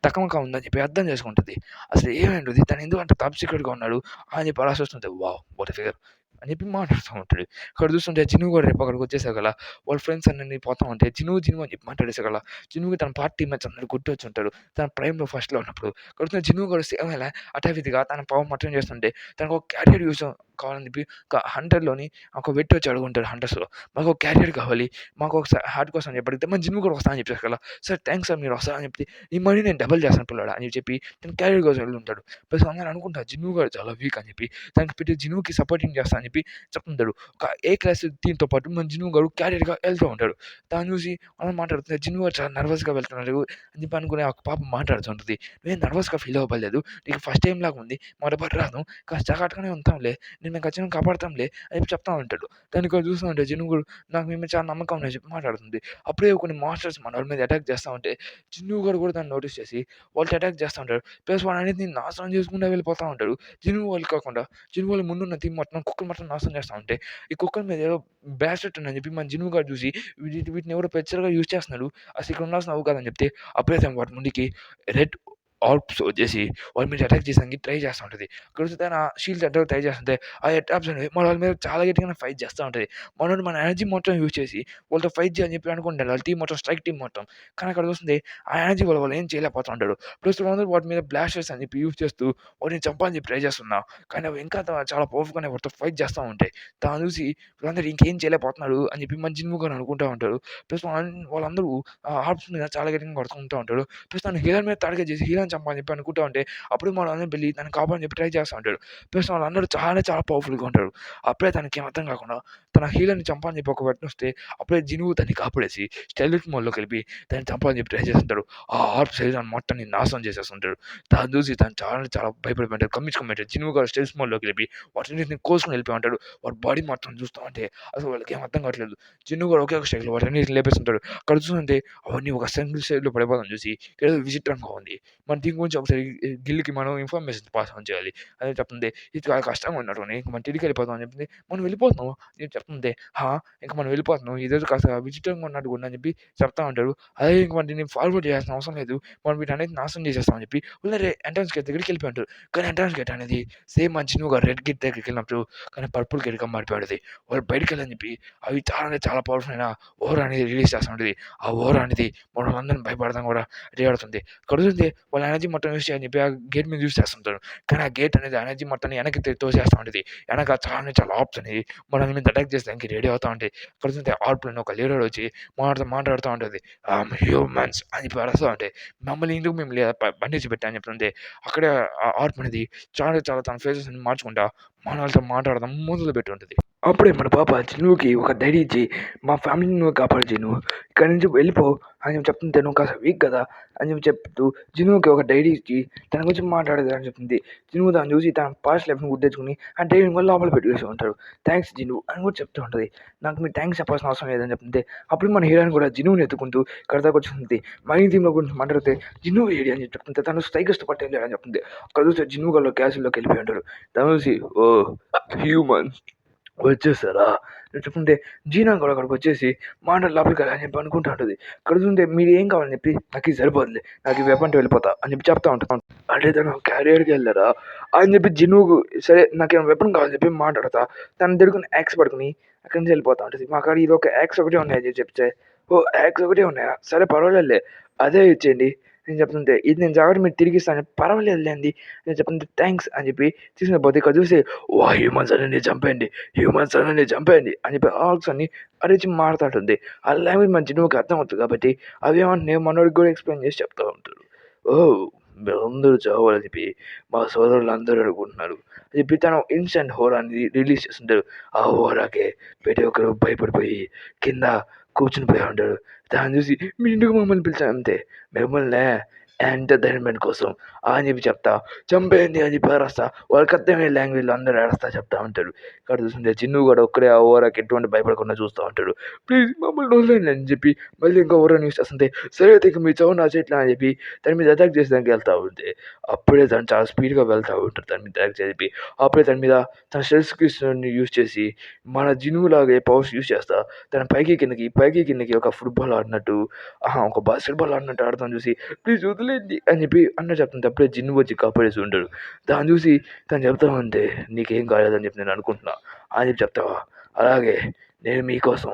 తకమక ఉందని చెప్పి అర్థం చేసుకుంటది. అసలు ఏమైంటది? తను ఎందుకు అంత టాప్ సీక్రెట్‌గా ఉన్నాడు అని చెప్పి ఆలోచిస్తుంటే వావ్! వాట్ ఎ ఫిగర్ అని చెప్పి మాట్లాడుతూ ఉంటాడు. ఇక్కడ చూస్తుంటే జిను కూడా రేపు అక్కడికి వచ్చేసాకల్లా వాళ్ళ ఫ్రెండ్స్ అందరిని పోతా ఉంటే జిను అని చెప్పి మాట్లాడేసాకల్లా జినుకి తన పార్టీ మేట్స్ అందరూ గుర్తొచ్చుంటారు. తన ప్రైమ్‌లో ఫస్ట్‌లో ఉన్నప్పుడు. ఇక్కడ చూస్తే జిను కూడా సేమ్ ఇలా హఠావిధిగా తన పవర్ మొత్తం చేస్తుంటే తనకు ఒక క్యారియర్ యూజ్ కావాలని చెప్పి ఒక హంటర్‌లోని ఒక వ్యక్తి వచ్చి అడుగుంటాడు హంటర్స్‌లో. మాకు ఒక క్యారియర్ కావాలి. మాకు ఒక హార్ట్ కోసం అని చెప్పి అడిగితే మన జిమ్ కూడా వస్తా అని చెప్పేసరికల్లా సార్ థాంక్స్ సార్ మీరు వస్తారని చెప్తే ఈ మనీ నేను డబుల్ చేస్తాను పిల్లోడా అని చెప్పి తను క్యారియర్ కోసం వెళ్ళుంటాడు. ప్లస్ అందరూ అనుకుంటారు జిన్ను గాడు చాలా వీక్ అని చెప్పి. దానికి పెట్టి జిన్నుకి సపోర్టింగ్ చేస్తా అని చెప్పి చెప్తుంటాడు. ఒక ఏ క్లాస్ టీమ్‌తో పాటు మన జిన్ను గాడు క్యారియర్‌గా వెళ్తూ ఉంటాడు. దాన్ని చూసి అందరూ మాట్లాడుతుంటే జిన్ను గాడు చాలా నర్వస్‌గా వెళ్తున్నాడు అని చెప్పి అనుకుని ఆ పాప మాట్లాడుతుంటది. "నువ్వేం నర్వస్‌గా ఫీల్ అవ్వలేదు. నీకు ఫస్ట్ టైమ్ లాగా ఉంది. మొదట రాదు. కాస్త జాగ్రత్తగానే ఉంటాంలే. నిన్ను ఖచ్చితంగా కాపాడుతాంలే" అని చెప్పి చెప్తా ఉంటాడు. దాన్ని ఇక్కడ చూస్తూ ఉంటే జిన్ను కూడా నాకు మీ మీద చాలా నమ్మకం ఉందని చెప్పి మాట్లాడుతుంది. అప్పుడే కొన్ని మాన్స్టర్స్ మనోళ్ళ మీద అటాక్ చేస్తా ఉంటే జిన్ను గాడు కూడా దాన్ని నోటీస్ చేసి వాళ్ళకి అటాక్ చేస్తా ఉంటాడు. ప్లస్ వాడన్నిటిని నాశనం చేసుకుంటా వెళ్ళిపోతా ఉంటాడు. జిన్ను వాళ్ళు కాకుండా జిన్ను వాళ్ళ ముందున్న టీమ్ మొత్తం కుక్కలు మొత్తం నాశనం చేస్తా ఉంటే ఈ కుక్కల మీద ఏదో బ్యాస్టెట్ ఉందని చెప్పి మన జిన్ను గాడు చూసి వీటిని ఎవరో పెచ్చలుగా యూజ్ చేస్తున్నాడు. అసలు ఇక్కడ ఉండాల్సిన అవి కాదని చెప్తే అప్పుడే తను వాటి ముందుకి రెడ్ ఆర్బ్స్ వచ్చేసి వాళ్ళ మీద అటాక్ చేయడానికి ట్రై చేస్తా ఉంటది. అక్కడ చూస్తే తన షీల్డ్స్ అటాక్ ట్రై చేస్తుంటే ఆ అటాక్స్ అనేవి మన వాళ్ళ మీద చాలా గట్టిగానే ఫైట్ చేస్తా ఉంటది. మనోడు మన ఎనర్జీ మొత్తం యూజ్ చేసి వాళ్ళతో ఫైట్ చేయాలని చెప్పి అనుకుంటాడు. వాళ్ళ టీమ్ మొత్తం స్ట్రైక్ టీమ్ మొత్తం. కానీ అక్కడ చూస్తుంది ఆ ఎనర్జీ వల్ల వాళ్ళు ఏం చేయలేకపోతా ఉంటాడు. ప్లస్ వాళ్ళందరూ వాటి మీద బ్లాస్టర్స్ అని చెప్పి యూజ్ చేస్తూ వాటిని చంపాలని చెప్పి ట్రై చేస్తున్నా. కానీ అవి ఇంకా చాలా పవర్‌ఫుల్‌గానే వాటితో ఫైట్ చేస్తా ఉంటాయి. దాన్ని చూసి వీళ్ళందరూ ఇంకేం చేయలేకపోతున్నాడు అని చెప్పి మన జిన్‌ము గాడు అనుకుంటా ఉంటాడు. ప్లస్ వాళ్ళందరూ ఆ ఆర్బ్స్ మీద చాలా గట్టిగా కొట్టుకుంటా ఉంటాడు. ప్లస్ తను హీరోయిన్ మీద టార్గెట్ చేసి హీరోయిన్ చంపాలని చెప్పి అనుకుంటా ఉంటే అప్పుడు వాళ్ళందరూ వెళ్లి తనని కాపాడని చెప్పి ట్రై చేస్తా ఉంటాడు. ప్లస్ వాళ్ళందరూ చాలా పవర్‌ఫుల్‌గా ఉంటారు. అప్పుడే తనకేం అర్థం కాకుండా తన హీరోని చంపాలని చెప్పి ఒక వెపనొస్తే అప్పుడే జినుగు దాన్ని కాపాడేసి స్టైలిష్ మోడ్‌లోకి వెళ్ళిపోయి దాన్ని చంపాలని చెప్పి ట్రై చేస్తుంటాడు. ఆ ఆర్బ్స్ శరీరాన్ని మొత్తాన్ని నాశనం చేసేస్తుంటాడు. దాన్ని చూసి తను చాలా భయపడిపోయాడు. కమ్మించుకోమంటాడు. జినుగు గాడు స్టైలిష్ మోడ్‌లోకి వెళ్ళిపోయి వాటన్నిటిని కోసుకొని వెళ్ళిపోయి ఉంటాడు. వాడి బాడీ మొత్తం చూస్తా ఉంటే అసలు వాళ్ళకేం అర్థం కావట్లేదు. జిన్ను కూడా ఒకే ఒక స్టైల్‌లో వాటన్నిటిని లేపేస్తుంటాడు. అక్కడ చూస్తుంటే అవన్నీ ఒక సింగిల్ స్టైల్‌లో పడిపోవడం చూసి ఏదో విచిత్రంగా ఉంది. మన దీని గురించి ఒకసారి గిల్‌కి మనం ఇన్ఫర్మేషన్ పాస్ ఆన్ చేయాలి. అదే చెప్తుంది. ఇది చాలా కష్టంగా ఉన్నట్టుని ఇంక మనం తిరిగెళ్ళిపోదాం అని చెప్తుంది. మనం వెళ్ళిపోతున్నాం నేను చెప్తుంది. ఇంక మనం వెళ్ళిపోతున్నాం. ఇదేదో కాస్త విచిత్రంగా ఉన్నట్టుగా ఉందని చెప్పి చెప్తా ఉంటాడు. అదే ఇంక మనం దీన్ని ఫార్వర్డ్ చేయాల్సిన అవసరం లేదు. మనం వీటన్నిటిని నాశనం చేసేస్తాం అని చెప్పి ఉల్లరే ఎంట్రన్స్ గేట్ దగ్గరికి వెళ్ళిపోయి ఉంటారు. కానీ ఎంట్రన్స్ గేట్ అనేది సేమ్ మన చిన్నుగా రెడ్ గేట్ దగ్గరికెళ్ళినప్పుడు కానీ పర్పుల్ గేట్‌గా మారిపోయాడది. వాళ్ళు బయటికెళ్ళని చెప్పి అవి చాలా అంటే చాలా పవర్‌ఫుల్ అయిన ఓరా అనేది రిలీజ్ చేస్తా ఉంటది. ఆ ఓరా అనేది మనోళ్ళందరిని భయపడడం కూడా రెడీ అవుతుంది. కడుతుంది వాళ్ళ ఎనర్జీ మొత్తం యూజ్ చేయని చెప్పి ఆ గేట్ మీద యూజ్ చేస్తుంటారు. కానీ ఆ గేట్ అనేది ఎనర్జీ మొత్తాన్ని వెనక్కి తోసేస్తా ఉంటది. వెనక చాలా అంటే చాలా ఆర్బ్స్ అనేవి మనల్ని మీద అటాక్ చేసేదానికి రెడీ అవుతా ఉంటాయి. కడుతుంటే ఆర్బ్‌లోని ఒక లీడర్ వచ్చి మాట్లాడుతా ఉంటది. హ్యూమన్స్ అని చెప్పి అరుస్తా ఉంటాయి. మమ్మల్ని ఎందుకు మేము బంధించి పెట్టా అని చెప్తుంటే అక్కడే ఆ ఆర్బ్ అనేది చాలా చాలా తన ఫేసెస్‌ని మార్చుకుంటా మనోళ్ళతో మాట్లాడడం మొదలుపెట్టి ఉంటది. అప్పుడే మన పాప చిన్నుకి ఒక ధైర్యం ఇచ్చి, మా ఫ్యామిలీని నువ్వు కాపాడు చిన్ను, ఇక్కడి నుంచి వెళ్ళిపో అని చెప్పి చెప్తుంటే, నువ్వు కాస్త వీక్ కదా అని చెప్పి చెప్తూ జినుకి ఒక డైరీ ఇచ్చి తన గురించి మాట్లాడేది అని చెప్తుంది. జిను దాన్ని చూసి తన పాస్ట్ లైఫ్ని గుర్తెచ్చుకుని ఆ డైరీని కూడా లోపల పెట్టేసి ఉంటాడు. థ్యాంక్స్ జిను అని కూడా చెప్తూ ఉంటుంది. నాకు మీరు థ్యాంక్స్ చెప్పాల్సిన అవసరం లేదని చెప్తుంది. అప్పుడు మన హీరోయిన్ కూడా జినుని ఎత్తుకుంటూ ఇక్కడ దాకా వచ్చింది. మైన్ థీమ్లో గురించి మాట్లాడితే జిను ఏడి అని చెప్తుంది. తను స్ట్రైక్ ఇష్టపట్టే అని చెప్తుంది. అక్కడ చూస్తే జిను గారు క్యాసిల్లోకి వెళ్ళిపోయి ఉంటాడు. తను చూసి ఓ హ్యూమన్స్ వచ్చేసారా అని చెప్తుంటే, జీనా కూడా అక్కడికి వచ్చేసి మాటలు లోపలికి వెళ్ళి అని చెప్పి అనుకుంటా ఉంటుంది. ఇక్కడ చూస్తే మీరు ఏం కావాలని చెప్పి, నాకు ఇది సరిపోతుంది, నాకు ఈ వెపన్తో వెళ్ళిపోతా అని చెప్పి చెప్తా ఉంటాను. అంటే తను క్యారియర్కి వెళ్ళారా అని చెప్పి జినుకు సరే నాకేమైనా వెపన్ కావాలని చెప్పి మాట్లాడతా. తను తిరుగుకుని యాక్స్ పడుకుని అక్కడి నుంచి వెళ్ళిపోతా ఉంటుంది. మా కాడ ఇది ఒక యాక్స్ ఒకటే ఉన్నాయని చెప్పి చెప్తే, ఓ యాక్స్ ఒకటే ఉన్నాయా, సరే పర్వాలేదులే అదే ఇచ్చేయండి నేను చెప్తుంటే, ఇది నేను జాగ్రత్త మీరు తిరిగి ఇస్తాను పర్వాలేదులేండి నేను చెప్తుంటే థ్యాంక్స్ అని చెప్పి తీసుకుని పోతే, ఇక్కడ చూసి వా హ్యూమన్స్ అన్నీ చంపేయండి, హ్యూమన్స్ అన్నీ చంపేయండి అని చెప్పి ఆర్క్స్ అన్ని అరిచి మాట్లాడుతుంది. ఆ లాంగ్వేజ్ మన జినుకి అర్థం అవుతుంది కాబట్టి అవి ఏమంటే మనోడికి కూడా ఎక్స్ప్లెయిన్ చేసి చెప్తూ ఉంటారు. ఓ మీరందరూ చావాలని చెప్పి మా సోదరులు అందరూ అనుకుంటున్నారు అని చెప్పి తను ఇన్స్టెంట్ హోరాని రిలీజ్ చేస్తుంటారు. ఆ హోరాకే ప్రతి ఒక్కరు భయపడిపోయి కింద కూర్చుని పోయి ఉంటాడు. దాన్ని చూసి మీ ఇంటికి మమ్మల్ని పిలిచాను అంతే, మిమ్మల్ని ఎంటర్టైన్మెంట్ కోసం అని చెప్పి చెప్తా, చంపేయండి అని చెప్పి అరుస్తా, వాళ్ళకి అర్థమయ్యే లాంగ్వేజ్లో అందరూ ఏడుస్తా చెప్తా ఉంటాడు. ఇక్కడ చూస్తుంటే చిన్ను కూడా ఒక్కడే ఆ ఓరాకి ఎటువంటి భయపడకుండా చూస్తూ ఉంటాడు. ప్లీజ్ మమ్మల్ని వదిలేండి అని చెప్పి మళ్ళీ ఇంకా ఓరాని యూస్ చేస్తుంటే, సరే అయితే ఇక మీ చౌన్ నా చెట్లా అని చెప్పి దాని మీద అటాక్ చేసేదానికి వెళ్తూ ఉంటే, అప్పుడే తను చాలా స్పీడ్గా వెళ్తూ ఉంటాడు దాని మీద అటాక్ చెప్పి. అప్పుడే దాని మీద తన షెల్స్ క్రిస్టల్ని యూస్ చేసి మన జినులాగే పవర్స్ యూస్ చేస్తా తన పైకి కిందకి ఒక ఫుట్బాల్ ఆడినట్టు, ఒక బాస్కెట్బాల్ ఆడినట్టు ఆడతాను చూసి, ప్లీజ్ వదిలేండి అని చెప్పి అన్న చెప్తుంది. అప్పుడే జిన్ను వచ్చి కాపాడేసి ఉంటాడు. దాన్ని చూసి తను చెప్తా ఉంటే, నీకేం కాలేదని చెప్పి నేను అనుకుంటున్నా అని చెప్పి చెప్తావా, అలాగే నేను మీకోసం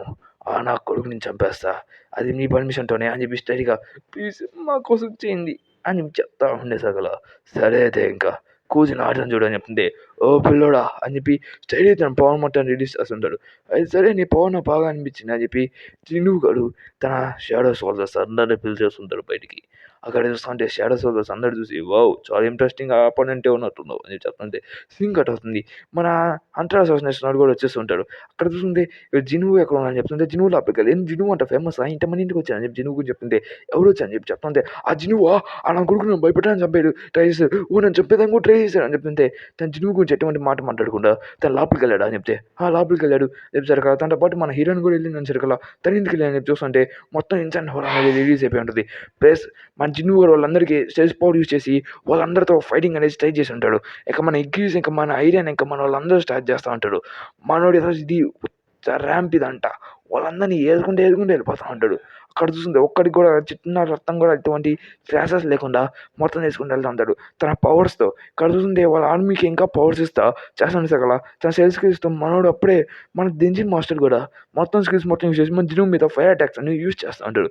నా కొడుకుని చంపేస్తా, అది మీ పర్మిషన్తోనే అని చెప్పి స్టడీగా ప్లీజ్ మా కోసం చేయండి అని చెప్పి చెప్తా ఉండే సగల. సరే అయితే ఇంకా కూర్చుని ఆటం చూడని చెప్తుంది. ఓ పిల్లోడా అని చెప్పి స్టడీ తన పవర్ మొత్తం రిలీజ్ చేస్తుంటాడు. అది సరే నీ పవర్ నాకు బాగా అనిపించింది అని చెప్పి జిన్ను గడు తన షాడో సోల్జర్స్ అందరినీ పిలిచేస్తుంటాడు బయటికి. అక్కడ చూస్తుంటే షాడో సోల్జర్స్ అందరూ చూసి వావ్ చాలా ఇంట్రెస్టింగ్ అపోనెంటే ఉన్నట్టున్నావు అని చెప్తుంటే సీన్ కట్ అవుతుంది. మన అంతరా అసోసినేషన్ కూడా వచ్చేస్తుంటాడు. అక్కడ చూస్తుంటే జినువు ఎక్కడ ఉన్నాను చెప్తుంటే, జినువు లోపలికి వెళ్ళి జినువు అంట ఫేమస్ ఇంతమంది ఇంటికి వచ్చాను అని చెప్పి జినువు గురించి చెప్తుంటే, ఎవరు వచ్చాను చెప్పి చెప్తుంటే, ఆ జినువా నా కొడుకు నన్ను భయపెట్టడానికి చంపాడు ట్రై చేశాడు, నన్ను చంపేదానికి కూడా ట్రై చేశాడు అని చెప్తుంటే, తన జినువు గురించి ఎటువంటి మాట మాట్లాడకుండా తను లోపలికి వెళ్ళాడు అని చెప్తే, లోపలికి వెళ్ళాడు చెప్పి సరికల తనతో పాటు మన హీరోయిన్ కూడా వెళ్ళిందని సరికల తన ఇంటికి వెళ్ళి అని చెప్పి చూస్తుంటే మొత్తం ఇన్సెంట్ హోర్ అనేది రిలీజ్ అయిపోయి ఉంటుంది. ప్లస్ మన జిన్ను గారు వాళ్ళందరికీ స్టేజ్ పవర్ యూజ్ చేసి వాళ్ళందరితో ఫైటింగ్ అనేది స్టార్ట్ చేసి ఉంటాడు. ఇక మన ఎగ్రీస్ ఇంకా మన ఐరన్ ఇంకా మన వాళ్ళందరూ స్టార్ట్ చేస్తూ ఉంటాడు. మనోడు ఏదో ఇది ర్యాంప్ ఇదంట, వాళ్ళందరినీ ఏదుకుంటే వెళ్ళిపోతూ ఉంటాడు. అక్కడ చూస్తుంటే ఒక్కడికి కూడా చిన్న రక్తం కూడా ఎటువంటి క్రాషెస్ లేకుండా మొత్తం తీసుకుంటూ వెళ్తూ ఉంటాడు తన పవర్స్తో. ఇక్కడ చూస్తుంటే వాళ్ళ ఆర్మీకి ఇంకా పవర్స్ ఇస్తా చేస్తాను సగల తన సెల్ స్కిల్స్తో మనోడు అప్పుడే మన దించిన మాస్టర్ కూడా మొత్తం స్కిల్స్ మొత్తం యూజ్ చేసి మన జిను మీద ఫైర్ అటాక్స్ అని యూజ్ చేస్తూ ఉంటాడు.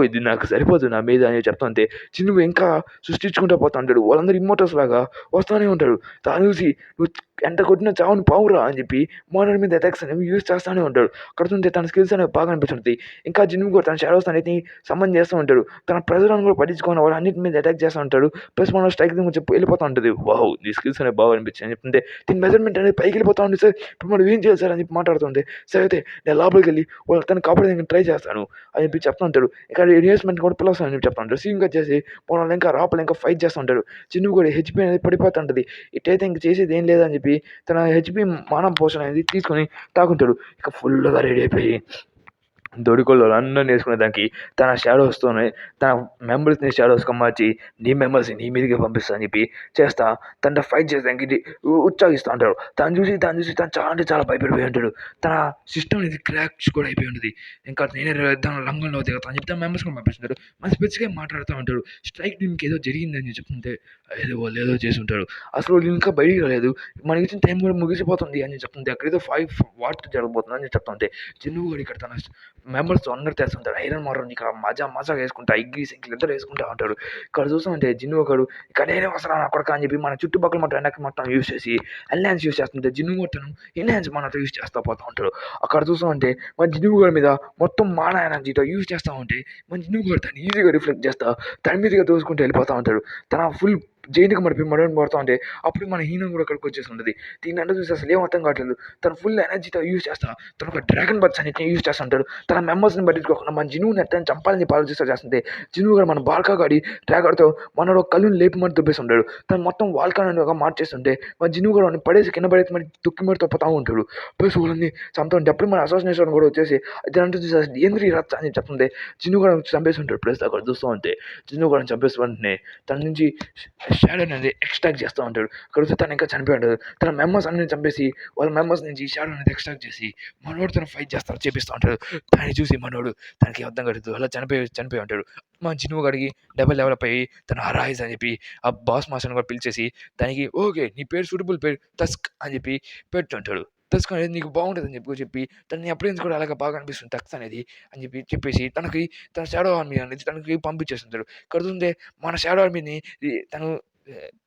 ఇది నాకు సరిపోతుంది నా మీద అని చెప్తుంటే జిను ఇంకా సృష్టించుకుంటూ పోతూ ఉంటాడు. వాళ్ళందరూ ఇమ్మోటర్స్ లాగా వస్తూనే ఉంటాడు. తాను చూసి నువ్వు ఎంత కొట్టినా చావుని పావురా అని చెప్పి మనోడి మీద అటాక్స్ అనేవి యూజ్ చేస్తూనే ఉంటాడు. అక్కడ చూస్తే తన స్కిల్స్ అనేవి బాగా అనిపిస్తుంది. ఇంకా జిను కూడా తన షాడోస్ అనేది సమ్మన్ చేస్తూ ఉంటాడు. తన ప్రెజర్ని కూడా పట్టించుకొని వాళ్ళు అన్నిటి మీద అటాక్ చేస్తూ ఉంటాడు. ప్లస్ మనం స్ట్రైక్ చెప్పి వెళ్ళిపోతూ ఉంటుంది. వావ్ నీ స్కిల్స్ అనేవి బాగా అనిపించింది అని చెప్తుంటే, దీని మెజర్మెంట్ అనేది పైకి వెళ్ళిపోతూ ఉంది సార్, ఇప్పుడు మనం ఏం చేయాలి సార్ అని చెప్పి మాట్లాడుతుంది. సరే అయితే నేను లోపలికి వెళ్ళి వాళ్ళు తను కాపాడేందుకు ట్రై చేస్తాను అని చెప్పి చెప్తూ ఉంటాడు. ఇక్కడ ఇన్వెస్ట్మెంట్ కూడా పిలుస్తాను అని చెప్పి చెప్తా ఉంటాడు. సీన్ వచ్చేసి వాళ్ళు ఇంకా లోపల ఇంకా ఫైట్ చేస్తూ ఉంటాడు. చిన్ను కూడా హెచ్పి అనేది పడిపోతుంటుంది. ఇటైతే ఇంక చేసేది ఏం లేదని చెప్పి తన హెచ్పి మానవ పోషణ అనేది తీసుకొని తాగుంటాడు. ఇక ఫుల్గా రెడీ అయిపోయి దొడికోళ్ళు అందరిని వేసుకునే దానికి తన షాడోస్తోనే తన మెంబర్స్ని షాడోస్గా మార్చి నీ మెంబర్స్ని నీ మీదకి పంపిస్తా అని చెప్పి చేస్తా తన ఫైట్ చేసేదానికి ఉత్సాహిస్తూ ఉంటాడు. తను చూసి తను చాలా అంటే చాలా భయపడిపోయి ఉంటాడు. తన సిస్టమ్ అనేది క్రాక్స్ కూడా అయిపోయి ఉంటుంది. ఇంకా నేనే తన లంగంలో దిగుతా అని చెప్తే మెంబర్స్ కూడా పంపిస్తుంటాడు. మన స్పెసిఫిక్గా మాట్లాడుతూ ఉంటాడు. స్ట్రైక్ టీమ్కి ఏదో జరిగిందని చెప్తుంటే వాళ్ళు ఏదో చేసి ఉంటారు. అసలు వాళ్ళు ఇంకా బయటికి రాలేదు, మనకి ఇచ్చిన టైం కూడా ముగిసిపోతుంది అని చెప్తుంది. అక్కడ ఏదో 5 వాట్ జరగబోతుంది అని చెప్తుంటే చిన్ను కూడా ఇక్కడ తన మెంబర్స్ అందరూ తెస్తుంటారు. ఐరన్ మారం ఇక్కడ మజాగా వేసుకుంటా ఇగ్రీస్ ఇద్దరు వేసుకుంటా ఉంటాడు. ఇక్కడ చూస్తుంటే జిన్ను ఒకడు ఇక్కడ నేనే వస్తాను నా కొడక అని చెప్పి మన చుట్టుపక్కల మొత్తం వెనక్కి మొత్తం యూస్ చేసి ఎన్హాన్స్ యూస్ చేస్తుంటే జిన్ను మొత్తం ఎన్హాన్స్ మనతో యూస్ చేస్తూ పోతూ ఉంటాడు. అక్కడ చూస్తుంటే మన జిన్ను గారి మీద మొత్తం మాన ఎనర్జీతో యూస్ చేస్తూ ఉంటే మన జిన్ను గారు తను ఈజీగా రిఫ్లెక్ట్ చేస్తా తన మీదుగా దోసుకుంటూ వెళ్ళిపోతూ ఉంటాడు. తన ఫుల్ జైలుకి మడిపోయి మనోడిని కొడతా ఉంటే అప్పుడు మన హీరోయిన్ కూడా అక్కడికి వచ్చేసి ఉంటుంది. దీన్నంతా చూసి అసలు ఏం అర్థం కావట్లేదు. తను ఫుల్ ఎనర్జీతో యూజ్ చేస్తా, తను ఒక డ్రాగన్ బర్డ్స్ అన్నిటిని యూజ్ చేస్తా ఉంటాడు. తన మెంబర్స్ని పట్టించుకోకుండా మన జినువుని ఎట్టని చంపాలని చెప్పి ఆలోచిస్తూ చేస్తుంటే జినువు గాడు మన బాల్కా గాడి డ్రాగన్తో మనోడు ఒక కళ్ళుని లేపి మరి దుబ్బేసి ఉంటాడు. తను మొత్తం వాల్కానోగా మార్చేస్తుంటే మన జినువు గాడు వాడిని పడేసి కింద పడేసి మరి దుక్కి మరి తప్పుతా ఉంటాడు. ప్లస్ వాళ్ళని చంపుతా ఉంటే అప్పుడు మన అసోసినేషన్ కూడా వచ్చేసి ఇదంతా చూసి అసలు ఏంద్రీ రచ్చ అని చెప్తుంది. జినువు గాడు చంపేసి ఉంటాడు. ప్లస్ అక్కడ చూస్తూ ఉంటే జినువు గాడిని చంపేసి వెంటనే తన నుంచి షాడో అనేది ఎక్స్ట్రాక్ట్ చేస్తూ ఉంటాడు. అక్కడ వస్తే తను ఇంకా చనిపోయి ఉంటాడు. తన మెంబర్స్ అన్ని చంపేసి వాళ్ళ మెంబర్స్ నుంచి షాడో అనేది ఎక్స్ట్రాక్ట్ చేసి మనోడు తను ఫైట్ చేస్తారు చేపిస్తూ ఉంటాడు. దాన్ని చూసి మనోడు తనకి అర్థం కడుతుంది అలా చనిపోయి ఉంటాడు. మా జినువు గడికి డెవలప్ అయ్యి తను అరైజ్ అని చెప్పి ఆ బాస్ మాస్టర్ని కూడా పిలిచేసి దానికి ఓకే నీ పేరు సూటబుల్ పేరు టస్క్ అని చెప్పి పెట్టుంటాడు. టస్క్ అనేది నీకు బాగుంటుంది అని చెప్పి తనని అప్రియన్స్ కూడా అలాగా బాగా అనిపిస్తుంది టక్స్ అనేది అని చెప్పేసి తనకి తన షాడో ఆర్మీ అనేది తనకి పంపించేస్తుంటాడు. కడుతుంటే మన షాడో ఆర్మీని తను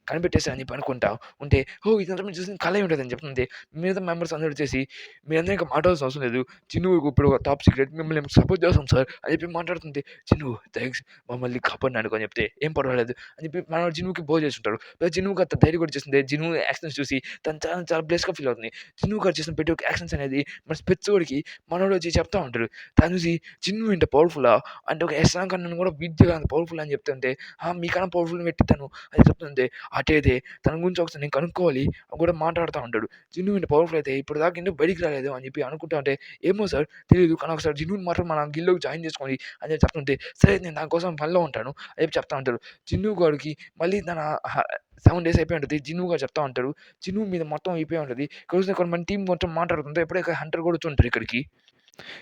కనిపెట్టేసి అని చెప్పి అనుకుంటా ఉంటే ఇదంతా మీరు చూసిన కళ ఉంటుందని చెప్తుంది. మిగతా మెంబర్స్ అందరూ వచ్చేసి మీరందరూ ఇంకా మాట్లాడాల్సిన అవసరం లేదు. చిన్నుకు ఇప్పుడు ఒక టాప్ సీక్రెట్ మిమ్మల్ని మేము సపోర్ట్ చేస్తాం సార్ అని చెప్పి మాట్లాడుతుంది. చిన్ను థ్యాంక్స్ మమ్మల్ని కాపాడినాడు అని చెప్తే ఏం పర్వాలేదు అని చెప్పి మన జిన్నుకి బో చేస్తుంటారు. జిన్నుకి అంత ధైర్యం కూడా చేస్తుంది. జిన్ను యాక్షన్స్ చూసి తను చాలా చాలా బ్లెస్గా ఫీల్ అవుతుంది. జిన్ను గారు చేసిన ప్రతి ఒక్క యాక్షన్స్ అనేది మన స్పెట్స్ వాడికి మనోడు వచ్చి చెప్తా ఉంటాడు. తను చూసి జిన్ను ఇంత పవర్ఫుల్లా అంటే ఒక ఎస్ఆం కన్నా కూడా విద్యగా అంత పవర్ఫుల్ అని చెప్తుంటే మీకన్నా పవర్ఫుల్ పెట్టిస్తాను అని చెప్తుంది. అటైతే తన గురించి ఒకసారి నేను కనుక్కోవాలి అని కూడా మాట్లాడుతూ ఉంటాడు. జిన్ను ఇంత పవర్ఫుల్ అయితే ఇప్పుడు దాకా ఎందుకు బయటికి రాలేదు అని చెప్పి అనుకుంటా ఉంటే ఏమో సార్ తెలీదు కానీ ఒకసారి జిన్నుని మాత్రం మన గిల్లోకి జాయిన్ చేసుకోండి అని చెప్పి చెప్తుంటే సరే నేను దానికోసం పనిలో ఉంటాను అని చెప్పి చెప్తా ఉంటాడు. జిన్ను గాడికి మళ్ళీ తన 7 డేస్ అయిపోయి ఉంటుంది. జిన్ను గారు చెప్తా ఉంటాడు. జిన్ను మీద మొత్తం అయిపోయి ఉంటుంది. కొంతమంది టీం మొత్తం మాట్లాడుతుంటే ఎప్పుడే హంటర్ కూడా వచ్చి ఉంటారు ఇక్కడికి.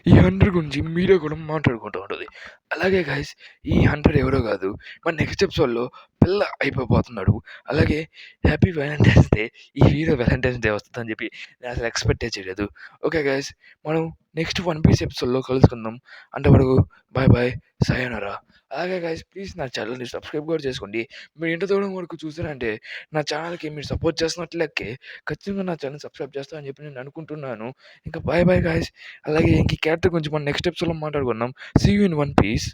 ఈ హంటర్ గురించి మీడియా కూడా మాట్లాడుకుంటూ ఉంటుంది. అలాగే గైస్ ఈ హంటర్ ఎవరో కాదు మన నెక్స్ట్ ఎపిసోడ్‌లో పిల్ల అయిపోబోతున్నాడు. అలాగే హ్యాపీ వాలంటైన్స్ డే. ఈ హీరో వాలంటైన్స్ డే వస్తదని చెప్పి నేను అసలు ఎక్స్‌పెక్టే చేయలేదు. ఓకే గైస్ మనం నెక్స్ట్ 'వన్ పీస్' ఎపిసోడ్‌లో కలుసుకుందాం. అంతవరకు బాయ్ బాయ్ సయోనారా. అలాగే గైస్ ప్లీజ్ నా ఛానల్‌ని సబ్స్క్రైబ్ కూడా చేసుకోండి. మీరు ఇంత దూరం వరకు చూసారంటే నా ఛానల్‌కి మీరు సపోర్ట్ చేస్తున్నట్టు లెక్కే. ఖచ్చితంగా నా ఛానల్ సబ్స్క్రైబ్ చేస్తారని చెప్పి నేను అనుకుంటున్నాను. ఇంకా బాయ్ బాయ్ గైస్. అలాగే ఇంక ఈ క్యారెక్టర్ గురించి మనం నెక్స్ట్ ఎపిసోడ్‌లో మాట్లాడుకుందాం. See you in 'One piece'.